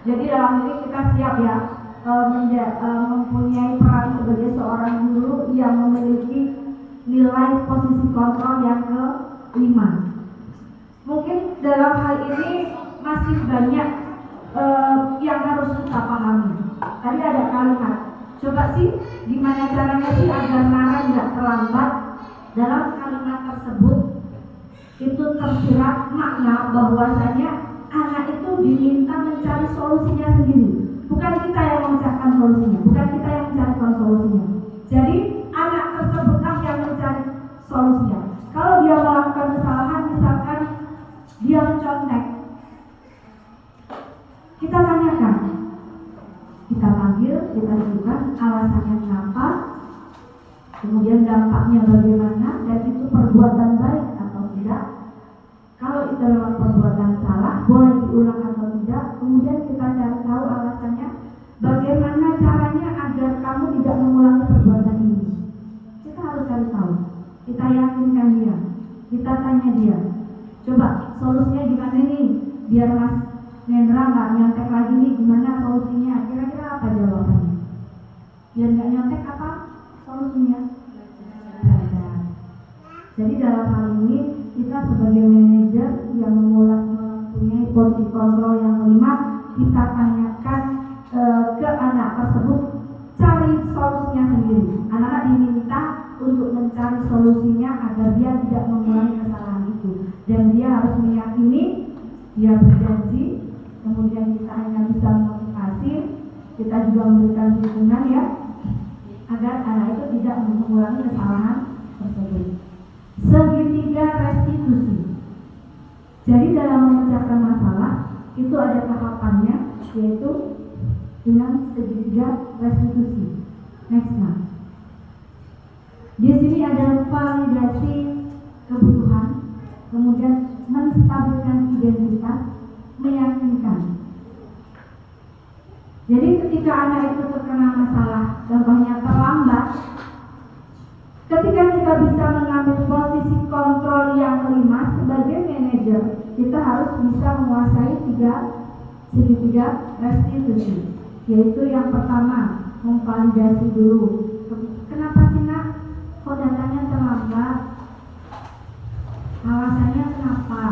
Jadi dalam ini kita siap ya mempunyai peran sebagai seorang guru yang memiliki nilai posisi kontrol yang ke-5. Mungkin dalam hal ini masih banyak yang harus kita pahami. Tadi ada kalimat, coba sih gimana caranya sih agar Nara nggak terlambat. Dalam kalimat tersebut itu tersirat makna bahwasanya anak itu diminta mencari solusinya sendiri, bukan kita yang memecahkan solusinya, bukan kita yang mencarikan solusinya. Jadi anak tersebutlah yang mencari solusinya. Kalau dia melakukan kesalahan, misalkan dia mencontek, kita tanyakan, kita panggil, kita tunjukkan alasannya kenapa, kemudian dampaknya bagaimana, dan itu perbuatan baik atau tidak. Kalau itu memang perbuatan salah, boleh diulang atau tidak. Kemudian kita cari tahu alasannya, bagaimana caranya agar kamu tidak mengulangi perbuatan ini. Kita harus cari tahu, kita yakinkan dia, kita tanya dia, coba solusinya gimana nih, biar Mas Nendra nggak nyontek lagi nih, gimana solusinya? Kira-kira apa jawabannya? Biar nggak nyontek apa solusinya? Belajar. Jadi dalam hal ini kita sebagai manajer yang mempunyai posisi kontrol yang ke-5, kita tanyakan ke anak tersebut, cari solusinya sendiri. Anak-anak diminta untuk mencari solusinya agar dia tidak mengulangi kesalahan itu, dan dia harus meyakini, dia berjanji. Kemudian kita hanya bisa memotivasi, kita juga memberikan dukungan ya, agar anak itu tidak mengulangi kesalahan tersebut. Segitiga restitusi. Jadi dalam memecahkan masalah itu ada tahapannya, yaitu dengan segitiga restitusi. Next nah. Di sini ada validasi kebutuhan, kemudian menstabilkan identitas, meyakinkan. Jadi ketika anak itu terkena masalah, contohnya terlambat, ketika kita bisa mengambil posisi kontrol yang ke-5 sebagai manajer, kita harus bisa menguasai segitiga restitusi. Yaitu yang pertama, memvalidasi dulu. Kenapa sih nak? Kok datanya terlambat? Alasannya kenapa?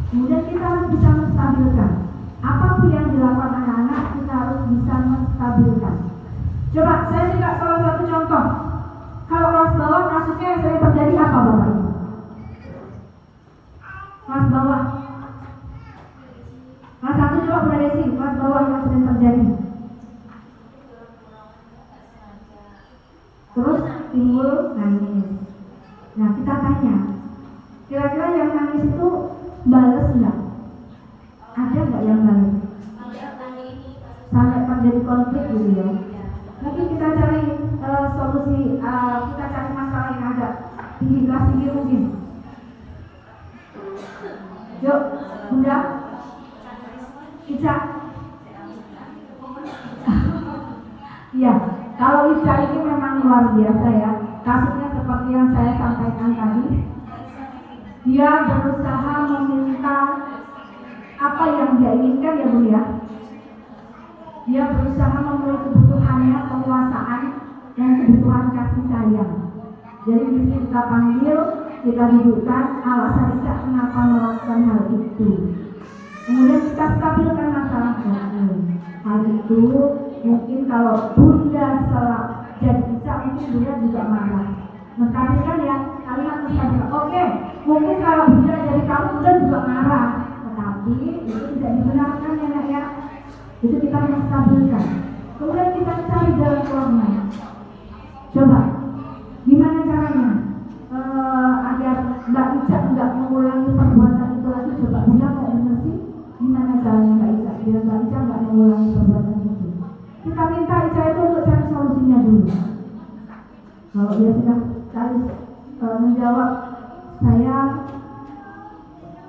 Kemudian kita harus bisa menstabilkan. Apapun yang dilakukan anak-anak, kita harus bisa menstabilkan. Coba saya juga salah satu contoh. Kalau kelas bawah kasusnya yang sering terjadi apa Bapak Ibu? Kelas bawah. Kelas 1 coba Bunda Desi, kelas bawah yang sering terjadi. Terus timbul nangis. Nah kita tanya, kira-kira yang nangis itu balas nggak? Ada nggak yang balas? Sampai terjadi konflik gitu ya. Mungkin kita cari solusi, kita cari masalah yang agak tinggi kelas tinggi mungkin. Yuk, Bunda, Ica. Iya, kalau Ica ini memang luar biasa ya. Kasusnya seperti yang saya sampaikan tadi. Dia berusaha meminta apa yang dia inginkan ya Bu ya. Dia berusaha memenuhi kebutuhannya, penguasaan dan kebutuhan kasih sayang. Jadi di sini kita panggil, kita dudukkan alasan Ica kenapa melakukan hal itu. Kemudian kita stabilkan masalahnya. Hal itu mungkin kalau Bunda salah jadi Ica mungkin Bunda juga marah. Menstabilkan ya kalimat menstabilkan. Oke, mungkin kalau Bunda jadi kamu Bunda juga marah. Tetapi itu tidak dibenarkan ya Nak ya. Itu kita menstabilkan. Kemudian kita cari jalan keluarnya. Coba, gimana caranya agar Mbak Ica nggak mengulangi perbuatan itu lagi? Coba Bunda nggak dengar sih? Gimana caranya Mbak Ica biar Mbak Ica nggak mengulangi perbuatan itu? Kita minta Ica itu untuk cari solusinya dulu. Kalau dia sudah cari menjawab, saya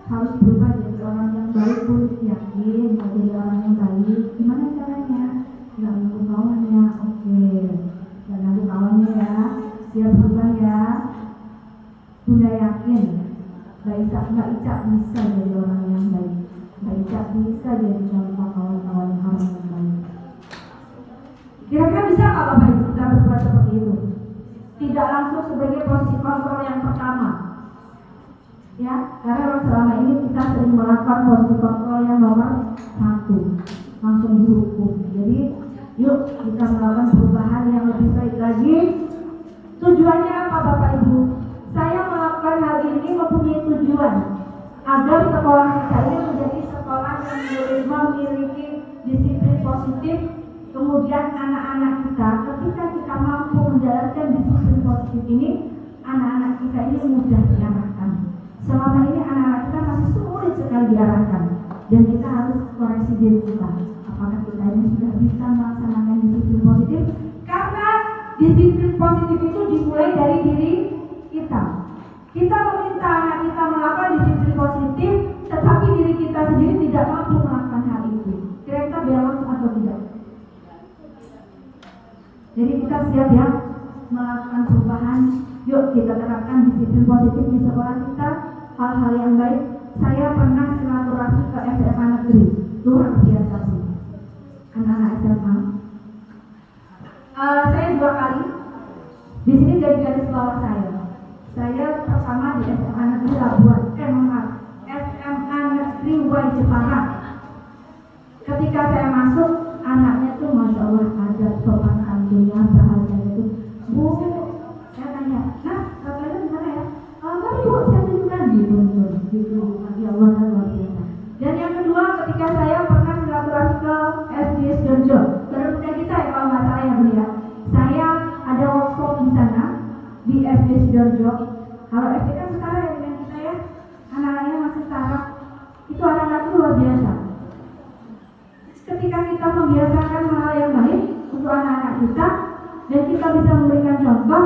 harus berubah jadi orang yang baik, Bu, yakin mau jadi orang yang baik. Gimana caranya? Nggak ganggu kawannya, oke. Nggak ganggu kawannya ya. Siap berubah ya. Bunda yakin Mbak Ica bisa jadi orang yang baik. Mbak Ica bisa jadi contoh kawan-kawan orang yang baik. Kira-kira bisa nggak Bapak Ibu kita berbuat seperti itu? Tidak langsung sebagai posisi kontrol yang pertama. Ya, karena selama ini kita sering melakukan posisi kontrol yang nomor 1, langsung dihukum. Jadi, yuk kita melakukan perubahan yang lebih baik lagi. Tujuannya apa Bapak Ibu? Saya melakukan hal ini mempunyai tujuan agar sekolah kita ini menjadi sekolah yang memiliki disiplin positif. Kemudian anak-anak kita, ketika kita mampu menjalankan disiplin positif ini, anak-anak kita ini mudah diarahkan. Selama ini anak-anak kita masih sulit sekali diarahkan, dan kita harus koreksi diri kita. Apakah kita ini sudah bisa melaksanakan disiplin positif? Karena disiplin positif itu dimulai dari diri kita. Kita meminta anak kita melakukan disiplin positif, tetapi diri kita sendiri tidak mampu melakukan hal itu. Kira-kira balance atau tidak? Jadi kita siap ya melakukan perubahan. Yuk kita terapkan disiplin positif di sekolah kita. Hal-hal yang baik. Saya pernah silaturahmi ke SMA negeri, luar biasa sih. Anak-anak SMA. Saya 2 kali. Di sini dari garis bawah saya. Saya pertama di SMA negeri Labuan, SMA negeri Y Jepara. Ketika saya masuk, anaknya tuh masya Allah ada sopan santunnya, bahasanya tuh Bu. Saya tanya, nah kalian gimana ya? Mari Bu, saya tunjukkan gitu. Ya Allah, luar biasa. Dan yang kedua, ketika saya pernah silaturahmi ke SD Sidoarjo, benar-benar kita ya kalau nggak salah ya Bu ya. Saya ada workshop di sana di SD Sidoarjo. Kalau SD kan setara ya dengan kita ya, anak-anaknya masih setara. Itu anak-anak luar biasa. Ketika kita membiasakan hal yang baik untuk anak-anak kita dan kita bisa memberikan contoh,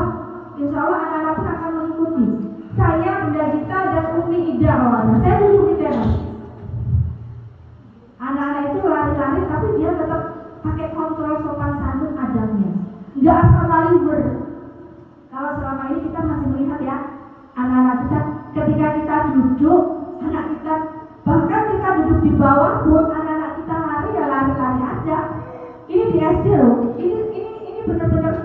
insya Allah anak-anak pun akan mengikuti. Saya, Bunda Gita dan Umi Ida awalnya, saya duduk di teras. Anak-anak itu lari-lari tapi dia tetap pakai kontrol sopan santun adabnya, nggak asal lari Kalau selama ini kita masih melihat ya, anak-anak kita ketika kita duduk, anak kita bahkan kita duduk di bawah pun anak-anak kita lari ya lari-lari aja. Ini di SD loh. Ini benar-benar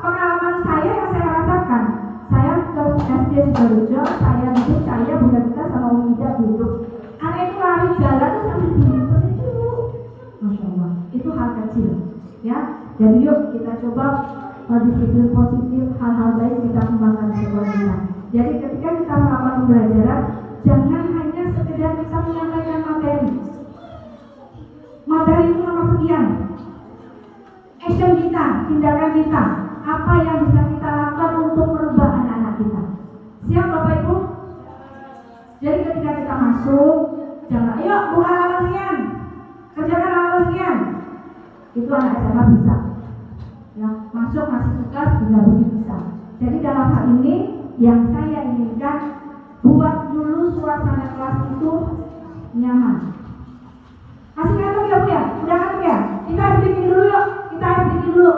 pengalaman saya yang saya rasakan. Saya ke SD Sidoarjo, saya duduk, saya Bunda Gita sama Umi Ida duduk. Anak itu lari jalan tuh sambil duduk. Masya Allah, itu hal kecil ya. Jadi yuk kita coba disiplin positif, hal-hal baik kita kembangkan di sekolah kita. Jadi ketika kita melakukan pembelajaran, jangan hanya sekedar kita menyampaikan materi. Materi itu nomor sekian. Action kita, tindakan kita, apa yang bisa kita lakukan untuk merubah anak-anak kita. Siap Bapak Ibu? Jadi ketika kita masuk, jangan, ayo buka halaman sekian, kerjakan halaman sekian. Itu anak SMA bisa. Ya, masuk masih tugas tidak begitu bisa. Jadi dalam hal ini yang saya inginkan, buat dulu suasana kelas itu nyaman. Masih ngantuk ya Bu ya? Udah ngantuk ya? Kita harus bikin dulu yuk. Kita harus bikin dulu.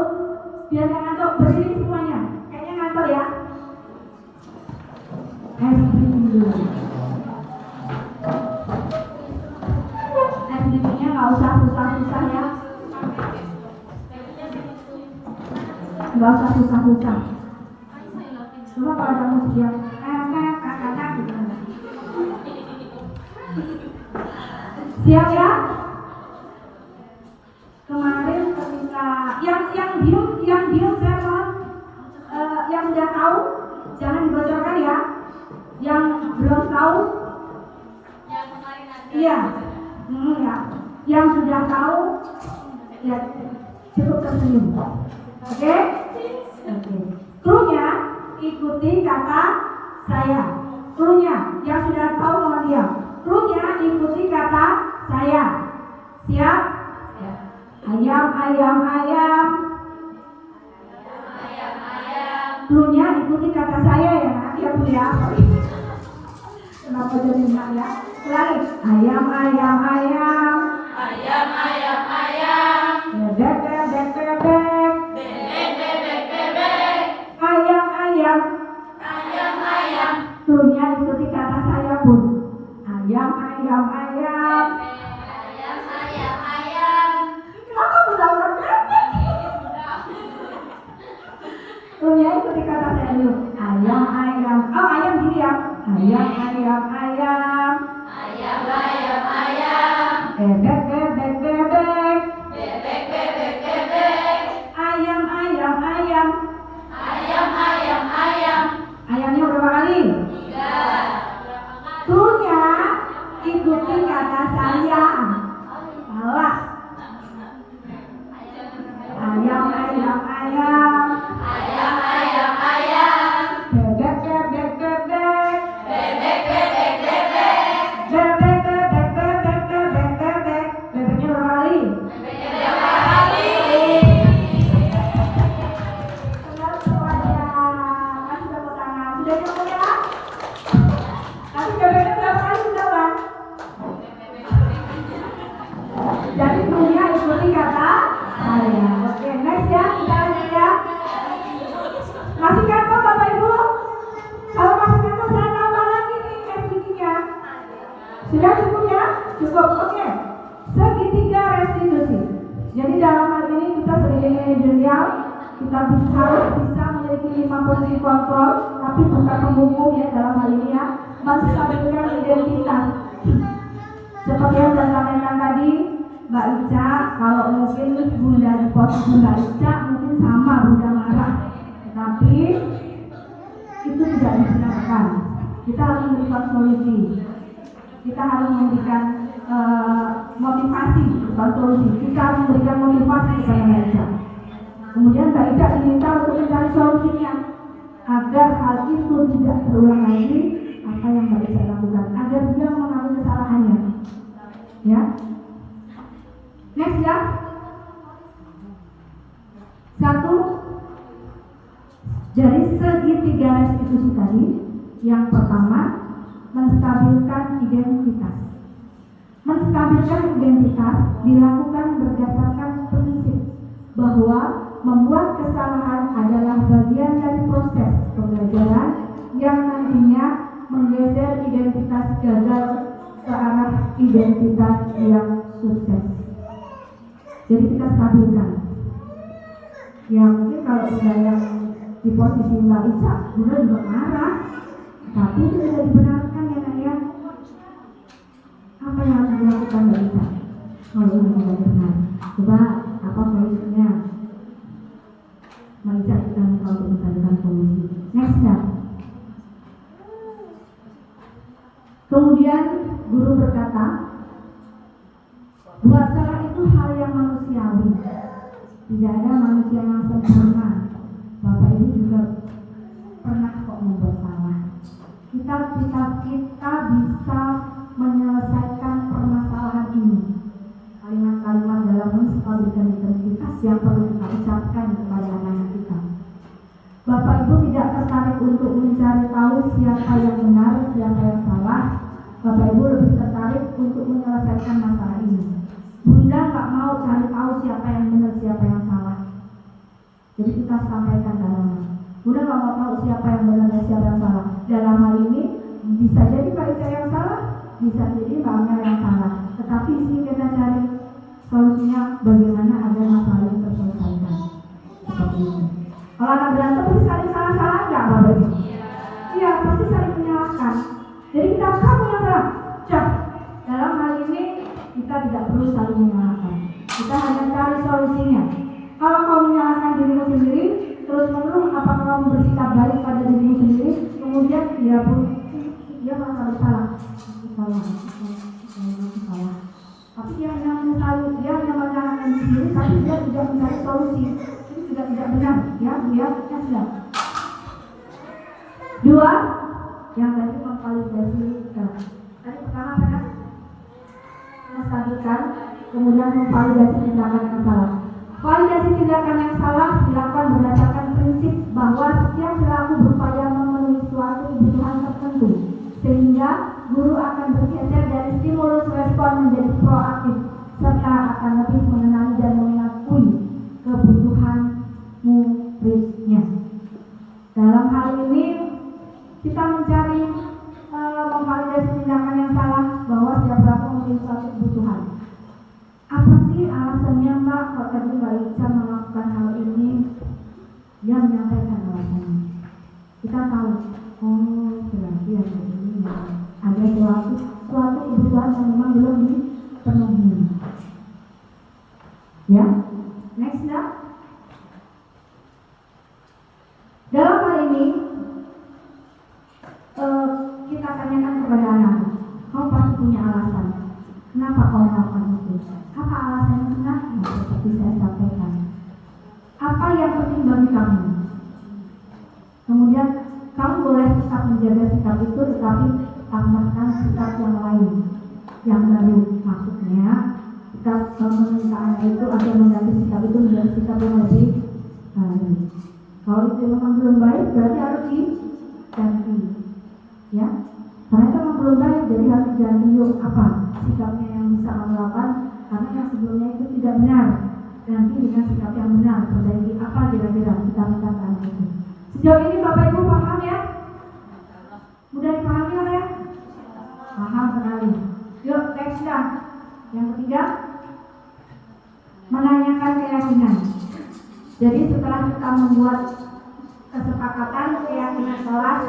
Biar nggak ngantuk, berdiri semuanya. Kayaknya ngantuk ya. Harus bikin dulu. SDP-nya nggak usah susah-susah ya. Nggak usah susah-susah. Cuma kalau ada musik yang kakak gitu. Siap ya? Kemarin ketika yang diem saya mohon yang sudah tahu jangan dibocorkan ya. Yang belum tahu, iya, ya. Yang sudah tahu, ya cukup tersenyum. Oke? Krunya ikuti kata saya. Krunya yang sudah tahu mohon diam. Krunya ikuti kata saya. Siap? Ayam, ayam, ayam. Krunya ikuti kata saya ya nak. Ya Bu ya. Kenapa jadi nak ya? Ulangi. Ayam, ayam, ayam. Ayam, ayam, ayam. Bebek, bebek, bebek. Bebek, bebek, bebek. Ayam, ayam. Ayam, ayam. Krunya ikuti kata saya Bun. Ayam, ayam, ayam. Ayam, ayam, ayam. Kenapa budak-budak bebek? Krunya ikuti kata saya dulu. Ayam, ayam. Oh ayam gini ya. Ayam, ayam, ayam. Ayam, ayam, ayam. Bebek, bebek, bebek. Bebek, bebek, bebek. Ayam, ayam, ayam. Ayam, ayam, ayam. Ayamnya berapa kali? 3. Krunya ikuti kata saya. Salah. Ayam, ayam, ayam. Ayam, ayam, ayam. Bebek, bebek, bebek. Bebek, bebek, bebek. Bebek, bebek, bebek, bebek, bebek. Bebeknya berapa kali? Bebeknya berapa kali? Benar semuanya. Kasih tepuk tangan. Sudah cukup ya? Nanti bebeknya berapa kali sudah Bang? Jadi punya ikuti kata saya. Oke, next ya, kita lanjut ya. Masih kantor Bapak Ibu? Kalau masih kantor saya tambah lagi nih SDG-nya. Sudah cukup ya? Cukup, oke. Segitiga restitusi. Jadi dalam hal ini kita sebagai manajerial, kita harus bisa memiliki 5 posisi kontrol, tapi bukan penghukum ya dalam hal ini ya, menstabilkan identitas. Seperti yang saya sampaikan tadi, Mbak Ica, kalau mungkin Bunda di posisi Mbak Ica mungkin sama Bunda marah, tetapi itu tidak dibenarkan. Kita harus memberikan solusi. Kita harus memberikan motivasi, bukan solusi. Kita harus memberikan motivasi kepada Mbak Ica. Kemudian Mbak Ica diminta untuk mencari solusinya agar hal itu tidak terulang lagi. Apa yang Mbak Ica lakukan agar dia mengakui kesalahannya. Ya. Next ya. 1. Dari segitiga restitusi tadi, yang pertama menstabilkan identitas. Menstabilkan identitas dilakukan berdasarkan prinsip bahwa membuat kesalahan adalah bagian dari proses pembelajaran yang nantinya menggeser identitas gagal ke arah identitas yang sukses. Jadi kita stabilkan. Ya mungkin kalau sudah yang di posisi Mbak Ica, Bunda juga marah, tapi itu tidak dibenarkan ya Nak ya. Apa yang harus dilakukan Mbak Ica? Kalau ini tidak benar, coba apa solusinya? mengajak kita untuk mencarikan solusi. Next ya. Kemudian guru berkata, buat salah itu hal yang manusiawi. Tidak ada manusia yang sempurna. Bapak Ibu juga pernah kok membuat salah. Kita bisa menyelesaikan permasalahan ini. Kalimat-kalimat dalam musikal identitas yang perlu kita ucapkan kepada anak-anak kita. Bapak Ibu tidak tertarik untuk mencari tahu siapa yang benar, siapa yang salah. Bapak Ibu lebih tertarik untuk menyelesaikan masalah ini. Bunda nggak mau cari tahu siapa yang benar, siapa yang salah. Jadi kita sampaikan dalamnya. Bunda nggak mau tahu siapa yang benar dan siapa yang salah. Dalam hal ini bisa jadi Pak Ica yang salah, bisa jadi Mbak Amel yang salah. Tetapi di sini kita cari solusinya bagaimana agar masalah ini terselesaikan. Seperti ini. Kalau anak berantem pasti saling salah-salah nggak Bapak Ibu? Iya, pasti saling menyalahkan. Jadi kita kamu yang salah. Cak. Dalam hal ini kita tidak perlu saling menyalahkan. Kita hanya cari solusinya. Kalau kau menyalahkan dirimu sendiri, terus menerus apakah kamu bersikap baik pada dirimu sendiri, kemudian dia merasa bersalah. Salah. Tapi dia hanya menyalahkan diri sendiri, tapi dia tidak mencari solusi. Itu juga tidak benar. Ya, dia sudah. Dua, yang tadi memvalidasi. Tadi pertama apa? Menstabilkan, kemudian memvalidasi tindakan yang salah. Validasi tindakan yang salah dilakukan berdasarkan prinsip bahwa setiap perilaku berupaya memenuhi suatu kebutuhan tertentu, sehingga guru akan bergeser dari stimulus respon menjadi proaktif, serta akan lebih mengenali dan mengakui kebutuhan muridnya. Dalam hal ini kita mencari memvalidasi tindakan yang salah bahwa setiap perilaku memiliki suatu kebutuhan. Apa sih alasannya Mbak kalau tadi Mbak Ica melakukan hal ini? Dia menyampaikan alasannya. Kita tahu, berarti ini ada suatu kebutuhan yang memang belum dipenuhi. Ya, next ya. Dalam hal ini kita tanyakan kepada anak, kau pasti punya alasan. Kenapa kau melakukan itu? Apa alasannya sebenarnya? Seperti saya sampaikan. Apa yang penting bagi kamu? Kemudian kamu boleh tetap menjaga sikap itu, tetapi tambahkan sikap yang lain, yang baru. Maksudnya kita meminta anak itu agar mengganti sikap itu menjadi sikap yang lebih baik. Kalau itu memang belum baik, berarti harus diganti. Ya, karena itu memang belum baik, jadi harus diganti. Yuk, apa sikapnya yang bisa kamu lakukan? Karena yang sebelumnya itu tidak benar. Ganti dengan sikap yang benar. Perbaiki apa kira-kira kita minta anak itu. Sejauh ini Bapak Ibu paham ya? Mudah dipahami lah ya? Paham sekali. Yuk, next ya. Yang ketiga, menanyakan keyakinan. Jadi setelah kita membuat kesepakatan keyakinan kelas,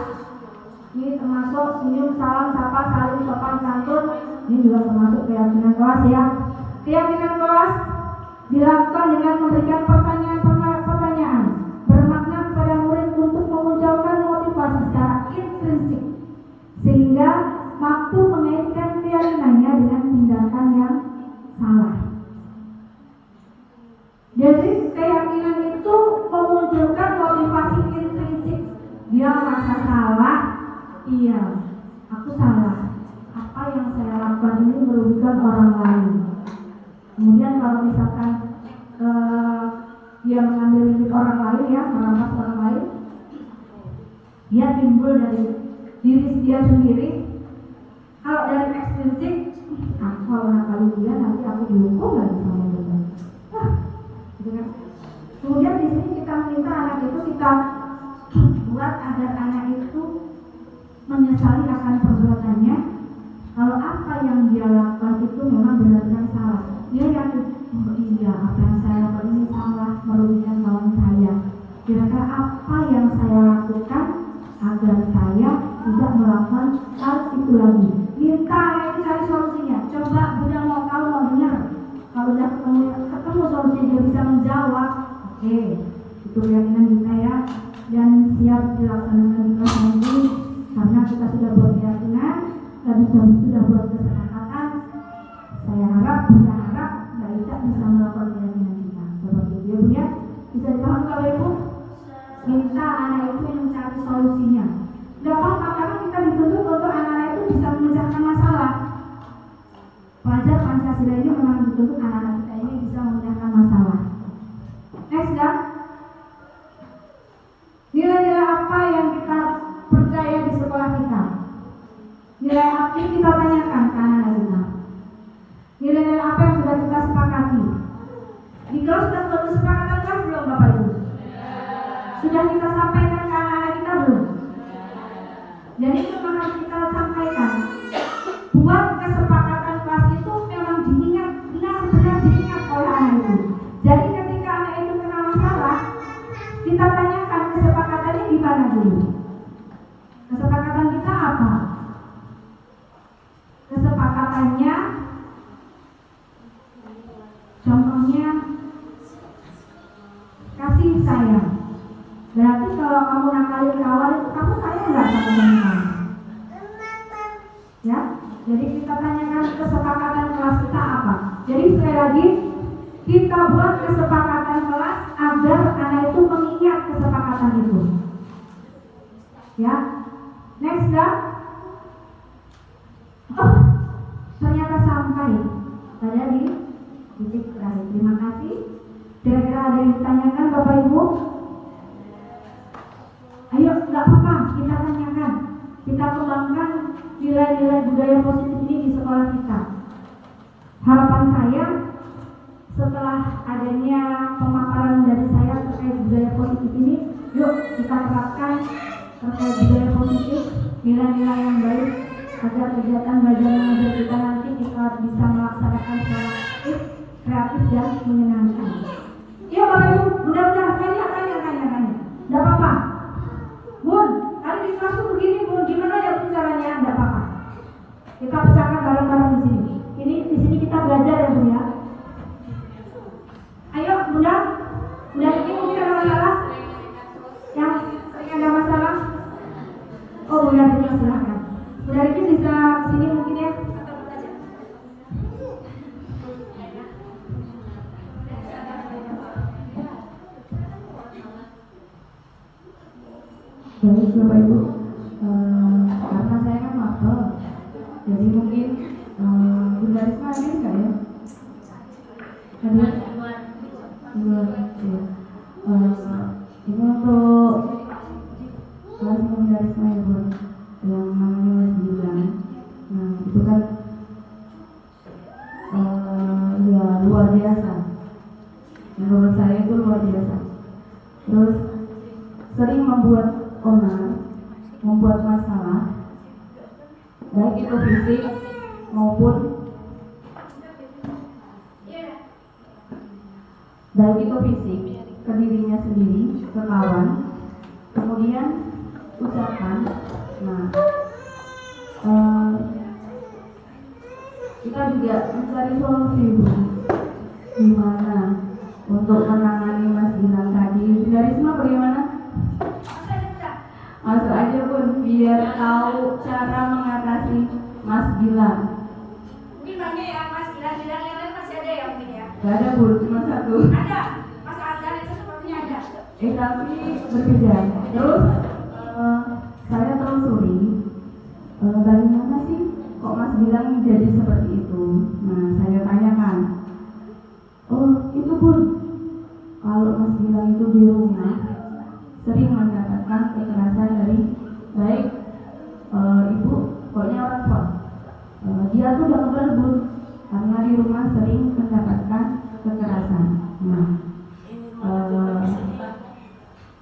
ini termasuk senyum, salam, sapa, saling, sopan, santun. Ini juga termasuk keyakinan kelas ya. Keyakinan kelas dilakukan dengan memberikan pertanyaan bermakna kepada murid untuk memunculkan motivasi secara intrinsik, sehingga mampu mengaitkan keyakinannya dengan tindakan yang salah. Jadi keyakinan itu memunculkan motivasi intrinsik. Dia merasa salah, iya, aku salah. Apa yang saya lakukan ini merugikan orang lain. Kemudian kalau misalkan dia mengambil milik orang lain ya, merampas orang lain, dia timbul dari diri dia sendiri. Kalau dari ekstrinsik, kalau nakal dia nanti aku dihukum lagi sama dia. Kemudian di sini kita minta anak itu kita buat agar anak itu menyesali akan perbuatannya. Kalau apa yang dia lakukan itu memang benar-benar salah, dia yakin, oh iya apa yang saya lakukan ini salah, merugikan kawan saya. Kira-kira apa yang saya lakukan agar saya tidak melakukan hal itu lagi. Minta anak itu cari solusinya. Coba Bunda mau tahu, mau dengar. Kalau udah ketemu solusinya dia bisa menjawab, oke, Itu keyakinan kita ya, dan siap dilaksanakan di kelas nanti karena kita sudah buat keyakinan dan sudah buat kesepakatan. Saya harap Mbak Ica bisa melakukan keyakinan kita seperti itu ya Bu ya. Bisa dipahami Bapak Ibu? Minta anak itu mencari solusinya. Tidak apa-apa karena kita dituntut untuk anak-anak itu bisa memecahkan masalah. Pelajar Pancasila ini memang dituntut anak-anak kita ini bisa memecahkan masalah. Next ya. Nilai-nilai apa yang kita percaya di sekolah kita? Nilai apa yang kita tanyakan ke anak-anak kita? Nilai-nilai apa yang sudah kita sepakati? Di kelas sudah buat kesepakatan kan belum Bapak Ibu? Sudah kita sampaikan ke anak-anak kita belum? Jadi itu harus kita sampaikan. Buat kesepakatan kelas itu memang diingat, benar-benar diingat oleh anak itu. Jadi ketika anak itu kena masalah, kita tanyakan kesepakatannya di mana dulu. Kesepakatan kita apa? Kesepakatannya, contohnya kasih sayang. Berarti kalau kamu nakalin kawan itu kamu sayang nggak sama teman? Ya, jadi kita tanyakan kesepakatan kelas kita apa. Jadi sekali lagi kita buat kesepakatan kelas agar anak itu mengingat kesepakatan itu. Ya, next ya. Oh, ternyata sampai pada di titik terakhir. Terima kasih. Kira-kira ada yang ditanyakan Bapak Ibu? Ayo, nggak apa-apa, kita tanyakan. Kita kembangkan nilai-nilai budaya positif ini di sekolah kita. Harapan saya setelah adanya pemaparan dari saya terkait budaya positif ini, yuk kita terapkan terkait budaya positif, nilai-nilai yang baik agar kegiatan belajar mengajar kita nanti kita bisa melaksanakan secara aktif, kreatif dan menyenangkan. Yuk Bapak Ibu, mudah-mudahan tanya. Tidak apa-apa. Bun, tadi di kelas begini Bun, gimana ya Bun caranya? Tidak apa-apa. Kita pecahkan bareng-bareng di sini. Di sini kita belajar ya Bun ya. Ayo Bunda, ini mungkin ada masalah? Yang sering ada masalah? Oh Bunda ini silakan. Bunda ini bisa sini mungkin ya? Atau belajar? Baik Bapak Ibu, karena saya kan mapel, jadi mungkin Bunda Risma hadir nggak ya? Hadir? Luar ya. Ini untuk kelas Bunda Risma ya Bu, yang namanya Mas Gilang. Nah itu kan ya luar biasa. Menurut saya itu luar biasa. Terus sering membuat onar, membuat masalah, baik itu fisik maupun ke dirinya sendiri, ke kawan, kemudian ucapan. Nah, kita juga mencari solusi gimana untuk menangani Mas Gilang tadi. Dari semua bagaimana? Masuk aja Bun, biar tahu cara mengatasi Mas Gilang. Mungkin banyak ya Mas Gilang yang lain masih ada ya mungkin ya? Gak ada Bun, cuma satu. Ada, Mas Azhar itu sepertinya ada. Tapi berbeda. Terus saya telusuri bagaimana sih kok Mas Gilang jadi seperti itu. Nah saya tanyakan, oh itu Bun, kalau Mas Gilang itu di rumah sering mendapatkan kekerasan dari baik ibu, pokoknya orang tua. Dia tuh udah berbun karena di rumah sering mendapatkan kekerasan. Nah,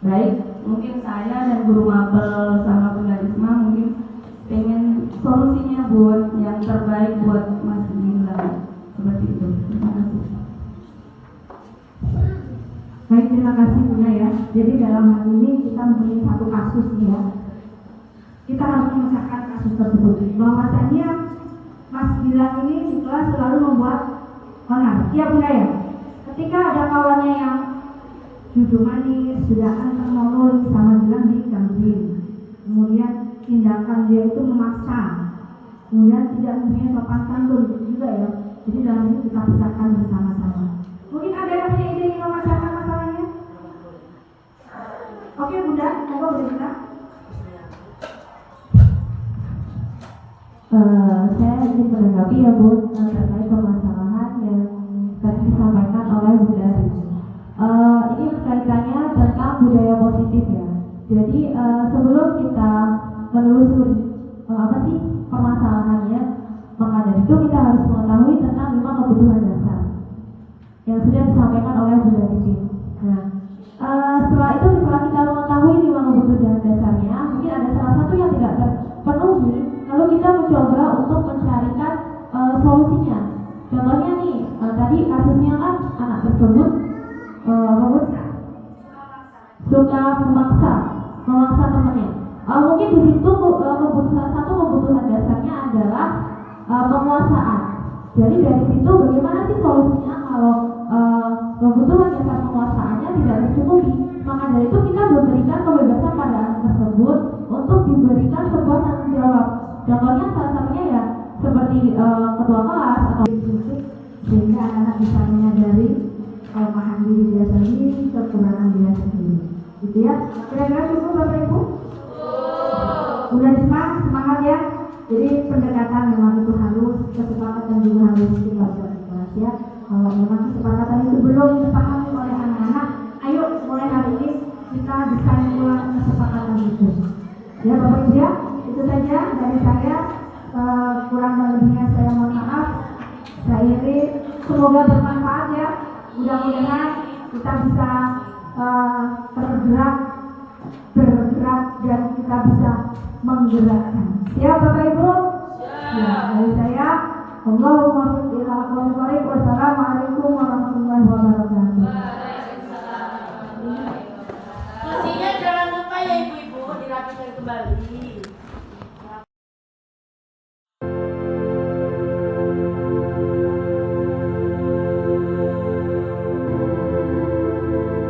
baik, mungkin saya dan guru mapel sama Bunda Risma mungkin pengen solusinya buat yang terbaik buat Mas Gilang seperti itu. Terima kasih. Baik, terima kasih Bunda ya. Jadi dalam hal ini kita mempunyai satu kasus ya. Kita harus memecahkan kasus tersebut. Bahwasanya Mas Gilang ini di kelas selalu membuat onar. Iya Bunda ya. Ketika ada kawannya yang duduk manis, sudah anteng nurun sama bilang digangguin. Kemudian tindakan dia itu memaksa, kemudian tidak mempunyai sopan santun juga ya. Jadi dalam ini kita pisahkan bersama-sama. Mungkin ada yang punya ide yang memecahkan masalahnya? Oke Bunda, monggo Bunda. Saya ingin menanggapi ya Bu terkait permasalahan yang tadi disampaikan oleh Bunda Rini. Ini kaitannya tentang budaya positif ya. Jadi sebelum kita menelusuri apa sih permasalahannya, maka dari itu kita harus mengetahui tentang 5 kebutuhan dasar yang sudah disampaikan oleh Bunda Rini. Nah, setelah itu setelah kita mengetahui 5 kebutuhan dasarnya, mungkin ada salah satu yang tidak terpenuhi, lalu kita mencoba untuk mencarikan solusinya. Contohnya nih, tadi kasusnya kan anak tersebut suka memaksa temannya. Mungkin di situ salah satu kebutuhan dasarnya adalah penguasaan. Jadi dari situ bagaimana sih solusinya kalau kebutuhan dasar penguasaannya tidak tercukupi? Maka dari itu kita memberikan kebebasan pada anak tersebut untuk diberikan sebuah tanggung jawab. Contohnya salah satunya ya seperti ketua kelas atau Fisik, sehingga anak-anak bisa menyadari kelemahan diri dia sendiri, kekurangan dia sendiri. Gitu ya. Kira-kira cukup Bapak Ibu? Udah semangat ya. Jadi pendekatan memang itu harus, kesepakatan juga harus kita berkelas ya. Kalau memang kesepakatan itu belum dipahami oleh anak-anak, ayo mulai hari ini kita bisa ulang kesepakatan itu. Ya Bapak Ibu ya, itu saja dari saya. Kurang dan lebihnya saya mohon maaf. Saya iri, semoga bermanfaat ya. Mudah-mudahan kita bisa bergerak dan kita bisa menggerakkan. Siap Bapak Ibu? Ya, dari saya Allahumma wassalamualaikum warahmatullahi wabarakatuh. Kursinya jangan lupa ya ibu-ibu dirapikan kembali.